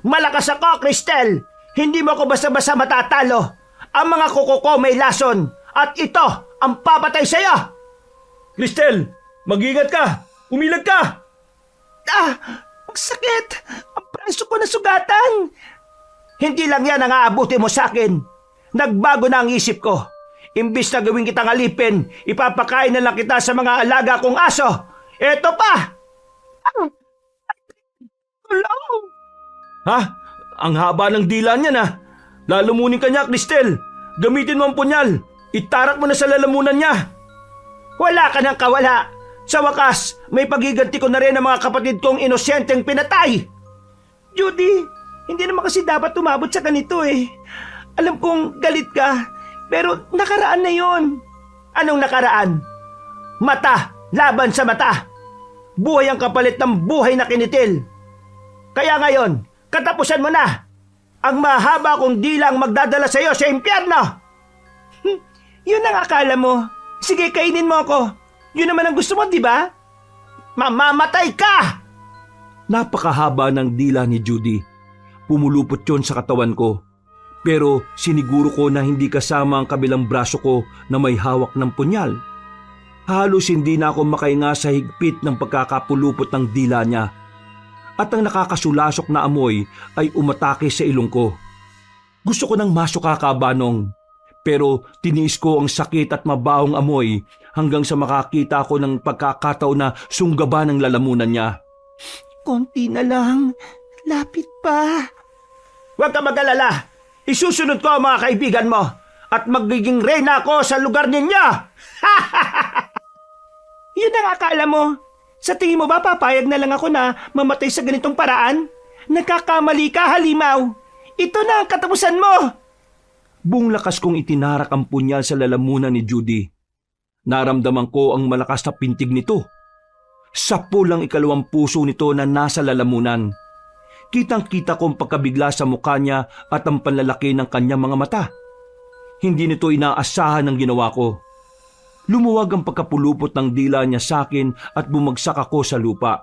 Speaker 4: Malakas ako, Cristel! Hindi mo ko basta-basta matatalo. Ang mga kuko ko may lason. At ito ang papatay sa iyo!
Speaker 1: Cristel, mag-ingat ka! Umilag ka!
Speaker 4: Ang sakit! Ang braso ko nasugatan! Hindi lang yan ang aabuti mo sa akin. Nagbago na ang isip ko. Imbis na gawin kitang alipin, ipapakain na lang kita sa mga alaga kong aso. Eto pa! Tulong!
Speaker 1: Ha? Ang haba ng dila niya na. Lalamunin ka niya, Cristel. Gamitin mo ang punyal. Itarak mo na sa lalamunan niya.
Speaker 4: Wala ka ng kawala. Sa wakas, may pagiganti ko na rin ang mga kapatid kong inosyenteng pinatay. Judy, hindi naman kasi dapat tumabot sa ganito eh. Alam kong galit ka, pero nakaraan na yon. Anong nakaraan? Mata, laban sa mata. Buhay ang kapalit ng buhay na kinitil. Kaya ngayon, katapusan mo na. Ang mahaba kong dilang magdadala sa iyo sa impyerno. Yun ang akala mo. Sige, kainin mo ako. Yun naman ang gusto mo, di ba? Mamamatay ka!
Speaker 2: Napakahaba ng dila ni Judy. Pumulupot yon sa katawan ko. Pero siniguro ko na hindi kasama ang kabilang braso ko na may hawak ng punyal. Halos hindi na ako makahinga sa higpit ng pagkakapulupot ng dila niya. At ang nakakasulasok na amoy ay umatake sa ilong ko. Gusto ko nang masuka kabanong. Pero tiniis ko ang sakit at mabahong amoy hanggang sa makakita ko ng pagkakataon na sunggaban ng lalamunan niya.
Speaker 3: Konti na lang. Lapit pa.
Speaker 4: Huwag ka mag-alala. Isusunod ko ang mga kaibigan mo at magiging reyna ako sa lugar ninyo. Yun ang akala mo. Sa tingin mo ba papayag na lang ako na mamatay sa ganitong paraan? Nagkakamali ka, halimaw. Ito na ang katapusan mo.
Speaker 2: Buong lakas kong itinarak ang punyal sa lalamunan ni Judy. Naramdaman ko ang malakas na pintig nito. Sapul ang ikalawang puso nito na nasa lalamunan. Kitang-kita ko ang pagkabigla sa mukha niya at ang panlalaki ng kanyang mga mata. Hindi nito inaasahan ang ginawa ko. Lumuwag ang pagkapulupot ng dila niya sa akin at bumagsak ako sa lupa.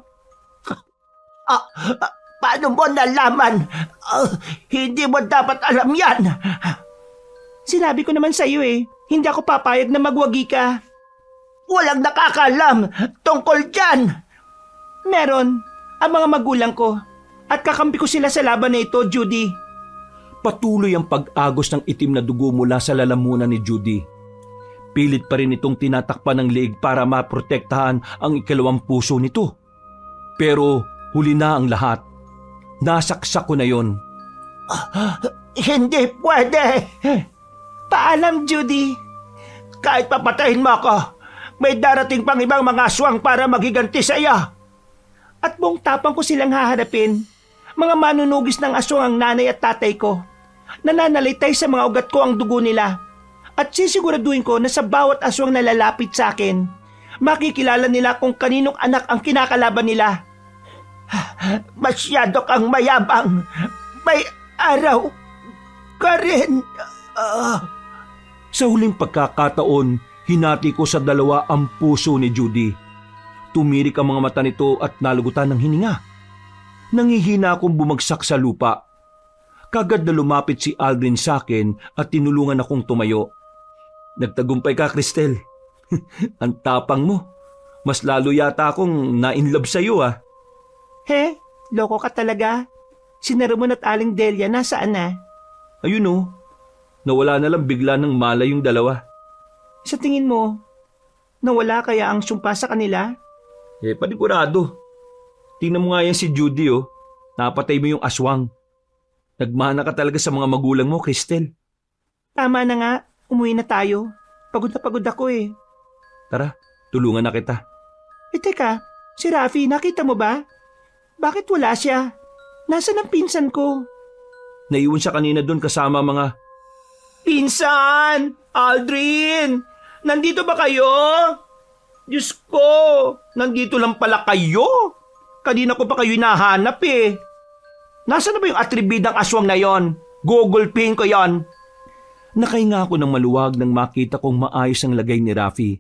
Speaker 4: Paano mo nalaman? Hindi mo dapat alam yan.
Speaker 3: Sinabi ko naman sa iyo eh. Hindi ako papayag na magwagi ka.
Speaker 4: Walang nakakalam tungkol dyan.
Speaker 3: Meron. Ang mga magulang ko. At kakampi ko sila sa laban na ito, Judy.
Speaker 2: Patuloy ang pag-agos ng itim na dugo mula sa lalamunan ni Judy. Pilit pa rin itong tinatakpan ng leeg para maprotektahan ang ikalawang puso nito. Pero huli na ang lahat. Nasaksak ko na yon.
Speaker 4: Hindi pwede.
Speaker 3: Paalam, Judy.
Speaker 4: Kahit papatayin mo ako, may darating pang ibang mga aswang para maghiganti sa iyo.
Speaker 3: At buong tapang ko silang haharapin. Mga manunugis ng aswang ang nanay at tatay ko. Nananalitay sa mga ugat ko ang dugo nila. At sisiguraduhin ko na sa bawat aswang na lalapit sa akin, makikilala nila kung kaninong anak ang kinakalaban nila.
Speaker 4: Masyado kang mayabang. May araw ka rin.
Speaker 2: Sa huling pagkakataon, hinati ko sa dalawa ang puso ni Judy. Tumirik ang mga mata nito at nalugutan ng hininga. Nangihina akong bumagsak sa lupa. Kagad na lumapit si Aldrin sa akin at tinulungan akong tumayo. Nagtagumpay ka, Cristel. Ang tapang mo. Mas lalo yata akong na-inlove sa'yo ah.
Speaker 3: He, loko ka talaga. Si Ramon at Aling Delia nasaan na?
Speaker 2: Ayun oh, nawala na lang bigla ng malay yung dalawa.
Speaker 3: Sa tingin mo, Nawala kaya ang sumpa sa kanila?
Speaker 2: Panigurado. Tingnan mo nga yan si Judy, oh. Napatay mo yung aswang. Nagmana ka talaga sa mga magulang mo, Cristel.
Speaker 3: Tama na nga, umuwi na tayo. Pagod na pagod ako eh.
Speaker 2: Tara, tulungan na kita.
Speaker 3: Teka, si Rafi, nakita mo ba? Bakit wala siya? Nasaan ang pinsan ko?
Speaker 2: Naiwan siya kanina doon kasama mga...
Speaker 4: Pinsan! Aldrin! Nandito ba kayo? Diyos ko! Nandito lang pala kayo? Kanina ko pa kayo hinahanap eh. Nasaan na ba yung atribidang aswang na yon? Google Pin ko yon.
Speaker 2: Nakahinga ako ng maluwag nang makita kong maayos ang lagay ni Rafi.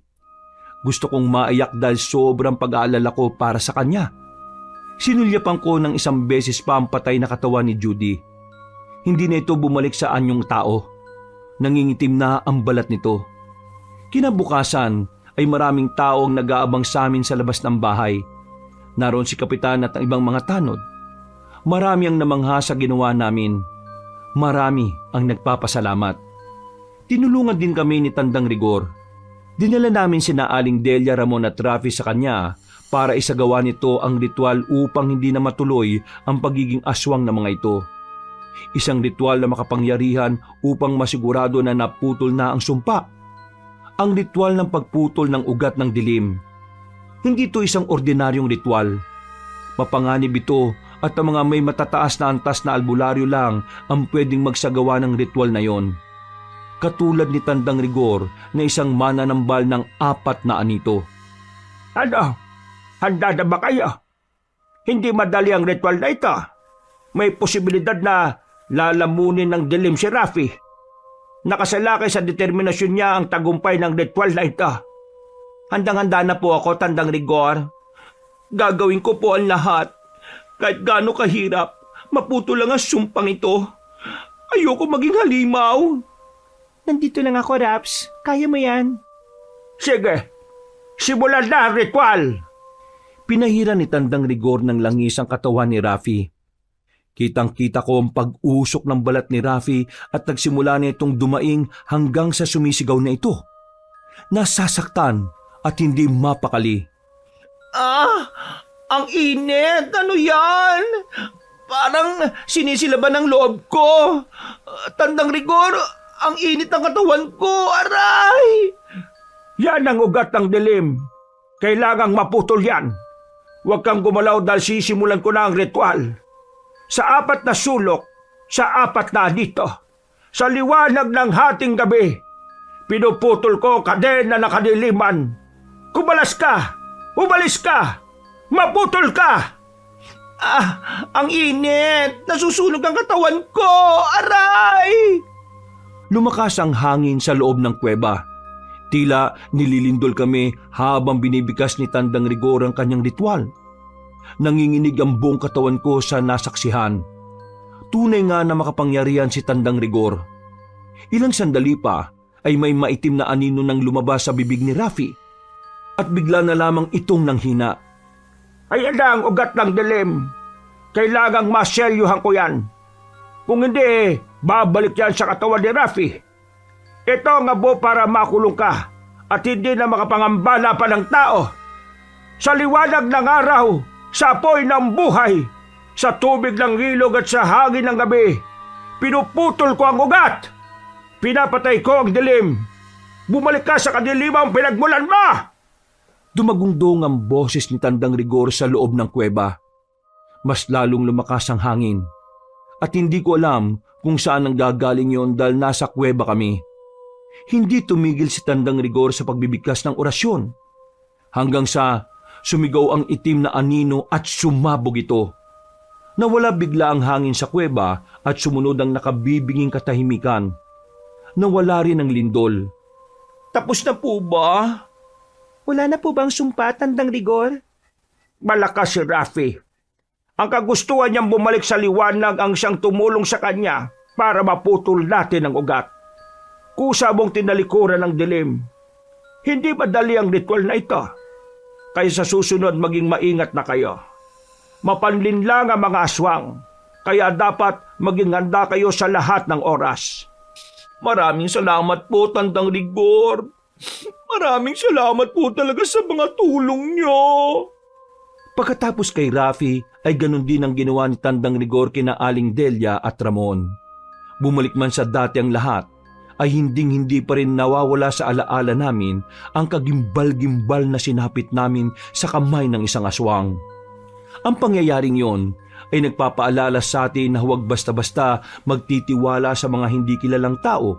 Speaker 2: Gusto kong maiyak dahil sobrang pag-aalala ko para sa kanya. Sinulyapan ko ng isang beses pa ang patay na katawan ni Judy. Hindi na ito bumalik sa anyong tao. Nangingitim na ang balat nito. Kinabukasan ay maraming tao ang nag-aabang sa amin sa labas ng bahay. Naroon si Kapitan at ang ibang mga tanod. Marami ang namangha sa ginawa namin. Marami ang nagpapasalamat. Tinulungan din kami ni Tandang Rigor. Dinala namin sina Aling Delia, Ramon at Rafi sa kanya para isagawa nito ang ritual upang hindi na matuloy ang pagiging aswang ng mga ito. Isang ritual na makapangyarihan upang masigurado na naputol na ang sumpa. Ang ritual ng pagputol ng ugat ng dilim. Hindi ito isang ordinaryong ritual. Mapanganib ito at ang mga may matataas na antas na albularyo lang ang pwedeng magsagawa ng ritual na yon. Katulad ni Tandang Rigor na isang mananambal ng 4 na anito.
Speaker 4: Ano? Handa na ba kayo? Hindi madali ang ritual na ito. May posibilidad na lalamunin ng dilim si Rafi. Nakasalakay sa determinasyon niya ang tagumpay ng ritual na ito. Handang-handa na po ako, Tandang Rigor. Gagawin ko po ang lahat. Kahit gaano kahirap, maputo lang ang sumpang ito. Ayoko maging halimaw.
Speaker 3: Nandito lang ako, Raps. Kaya mo yan.
Speaker 4: Sige, simulan na ang ritual.
Speaker 2: Pinahira ni Tandang Rigor ng langis ang katawan ni Rafi. Kitang-kita ko ang pag-usok ng balat ni Rafi at nagsimula na itong dumaing hanggang sa sumisigaw na ito. Nasasaktan at hindi mapakali.
Speaker 4: Ang init! Ano yan? Parang sinisilaban ng loob ko. Tandang Rigor, ang init ng katawan ko. Aray! Yan ang ugat ng dilim. Kailangang maputol yan. Huwag kang gumalaw dahil sisimulan ko na ang ritual. Sa 4 na sulok, sa 4 na dito, sa liwanag ng hating gabi, pinuputol ko kadena na kadiliman. Kumalas ka! Umalis ka! Maputol ka! Ang init! Nasusunog ang katawan ko! Aray!
Speaker 2: Lumakas ang hangin sa loob ng kuweba. Tila nililindol kami habang binibigas ni Tandang Rigor ang kanyang ritual. Nanginginig ang buong katawan ko sa nasaksihan. Tunay nga na makapangyarihan si Tandang Rigor. Ilang sandali pa ay may maitim na anino nang lumabas sa bibig ni Rafi. At bigla na lamang itong nanghina.
Speaker 4: Ayan na ang ugat ng dilim. Kailangang maselyuhan ko yan. Kung hindi, babalik yan sa katawan ni Rafi. Ito ang abo para makulong ka at hindi na makapangambala pa ng tao. Sa liwanag ng araw, sa apoy ng buhay, sa tubig ng ilog at sa hangin ng gabi, pinuputol ko ang ugat. Pinapatay ko ang dilim. Bumalik ka sa kadilimang pinagmulan mo!
Speaker 2: Dumagungdong ang boses ni Tandang Rigor sa loob ng kuweba. Mas lalong lumakas ang hangin. At hindi ko alam kung saan ang gagaling yon dahil nasa kuweba kami. Hindi tumigil si Tandang Rigor sa pagbibigkas ng orasyon. Hanggang sa sumigaw ang itim na anino at sumabog ito. Nawala bigla ang hangin sa kuweba at sumunod ang nakabibinging katahimikan. Nawala rin ang lindol.
Speaker 4: Tapos na po ba?
Speaker 3: Wala na po bang sumpa, Tandang Rigor?
Speaker 4: Malakas si Rafi. Ang kagustuhan niyang bumalik sa liwanag ang siyang tumulong sa kanya para maputol natin ang ugat. Kusa mong tinalikuran ng dilim. Hindi madali ang ritual na ito. Kaya sa susunod maging maingat na kayo. Mapanlin lang ang mga aswang. Kaya dapat maging handa kayo sa lahat ng oras. Maraming salamat po, Tandang Rigor.
Speaker 1: Maraming salamat po talaga sa mga tulong niyo.
Speaker 2: Pagkatapos kay Rafi ay ganun din ang ginawa ni Tandang Rigor kina Aling Delia at Ramon. Bumalik man sa dati ang lahat, ay hinding-hindi pa rin nawawala sa alaala namin ang kagimbal-gimbal na sinapit namin sa kamay ng isang aswang. Ang pangyayaring yon ay nagpapaalala sa atin na huwag basta-basta magtitiwala sa mga hindi kilalang tao,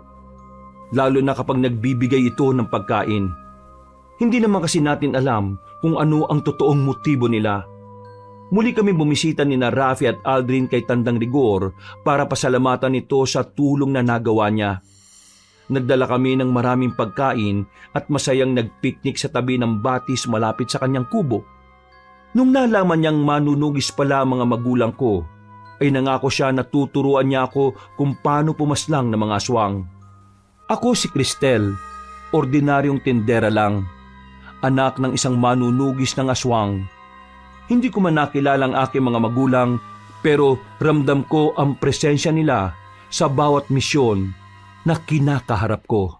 Speaker 2: lalo na kapag nagbibigay ito ng pagkain. Hindi naman kasi natin alam kung ano ang totoong motibo nila. Muli kami bumisita ni na Rafi at Aldrin kay Tandang Rigor para pasalamatan ito sa tulong na nagawa niya. Nagdala kami ng maraming pagkain at masayang nagpiknik sa tabi ng batis malapit sa kanyang kubo. Nung nalaman niyang manunugis pala ang mga magulang ko, ay nangako siya na tuturuan niya ako kung paano pumaslang ng mga aswang. Ako si Cristel, ordinaryong tindera lang, anak ng isang manunugis ng aswang. Hindi ko man nakilala ang aking mga magulang, pero ramdam ko ang presensya nila sa bawat misyon na kinakaharap ko.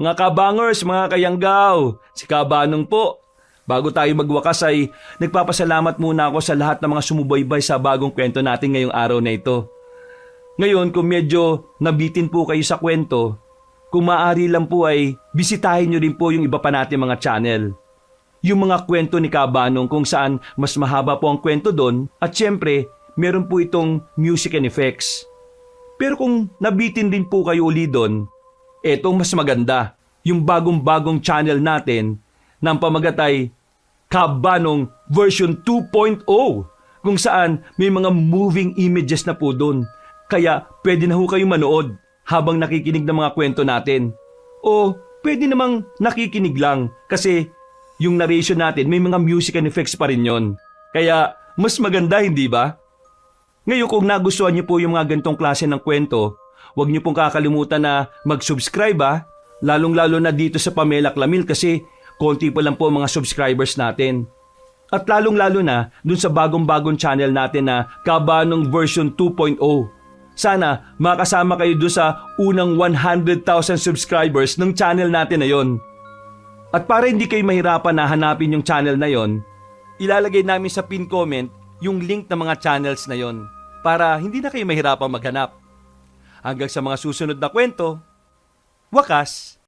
Speaker 2: Mga kabangers, mga kayanggaw, si Kabanong po. Bago tayo magwakas ay nagpapasalamat muna ako sa lahat ng mga sumubaybay sa bagong kwento natin ngayong araw na ito. Ngayon, kung medyo nabitin po kayo sa kwento, kung maaari lang po ay bisitahin nyo rin po yung iba pa natin mga channel. Yung mga kwento ni Kabanong kung saan mas mahaba po ang kwento doon at syempre, meron po itong music and effects. Pero kung nabitin din po kayo uli doon, etong mas maganda, yung bagong-bagong channel natin na ang pamagat ay Kabanong version 2.0 kung saan may mga moving images na po doon. Kaya pwede na ho kayo manood habang nakikinig ng mga kwento natin. O pwede namang nakikinig lang kasi yung narration natin may mga music and effects pa rin yon. Kaya mas maganda, hindi ba? Ngayon kung nagustuhan niyo po yung mga ganitong klase ng kwento, huwag niyo pong kakalimutan na mag-subscribe lalong-lalo na dito sa Pamela Clamil kasi konti pa lang po mga subscribers natin. At lalong-lalo na dun sa bagong-bagong channel natin na Kabanong version 2.0. Sana makasama kayo dun sa unang 100,000 subscribers ng channel natin na yon. At para hindi kayo mahirapan na hanapin yung channel na yon, ilalagay namin sa pin comment yung link ng mga channels na yon para hindi na kayo mahirapang maghanap. Hanggang sa mga susunod na kwento, wakas!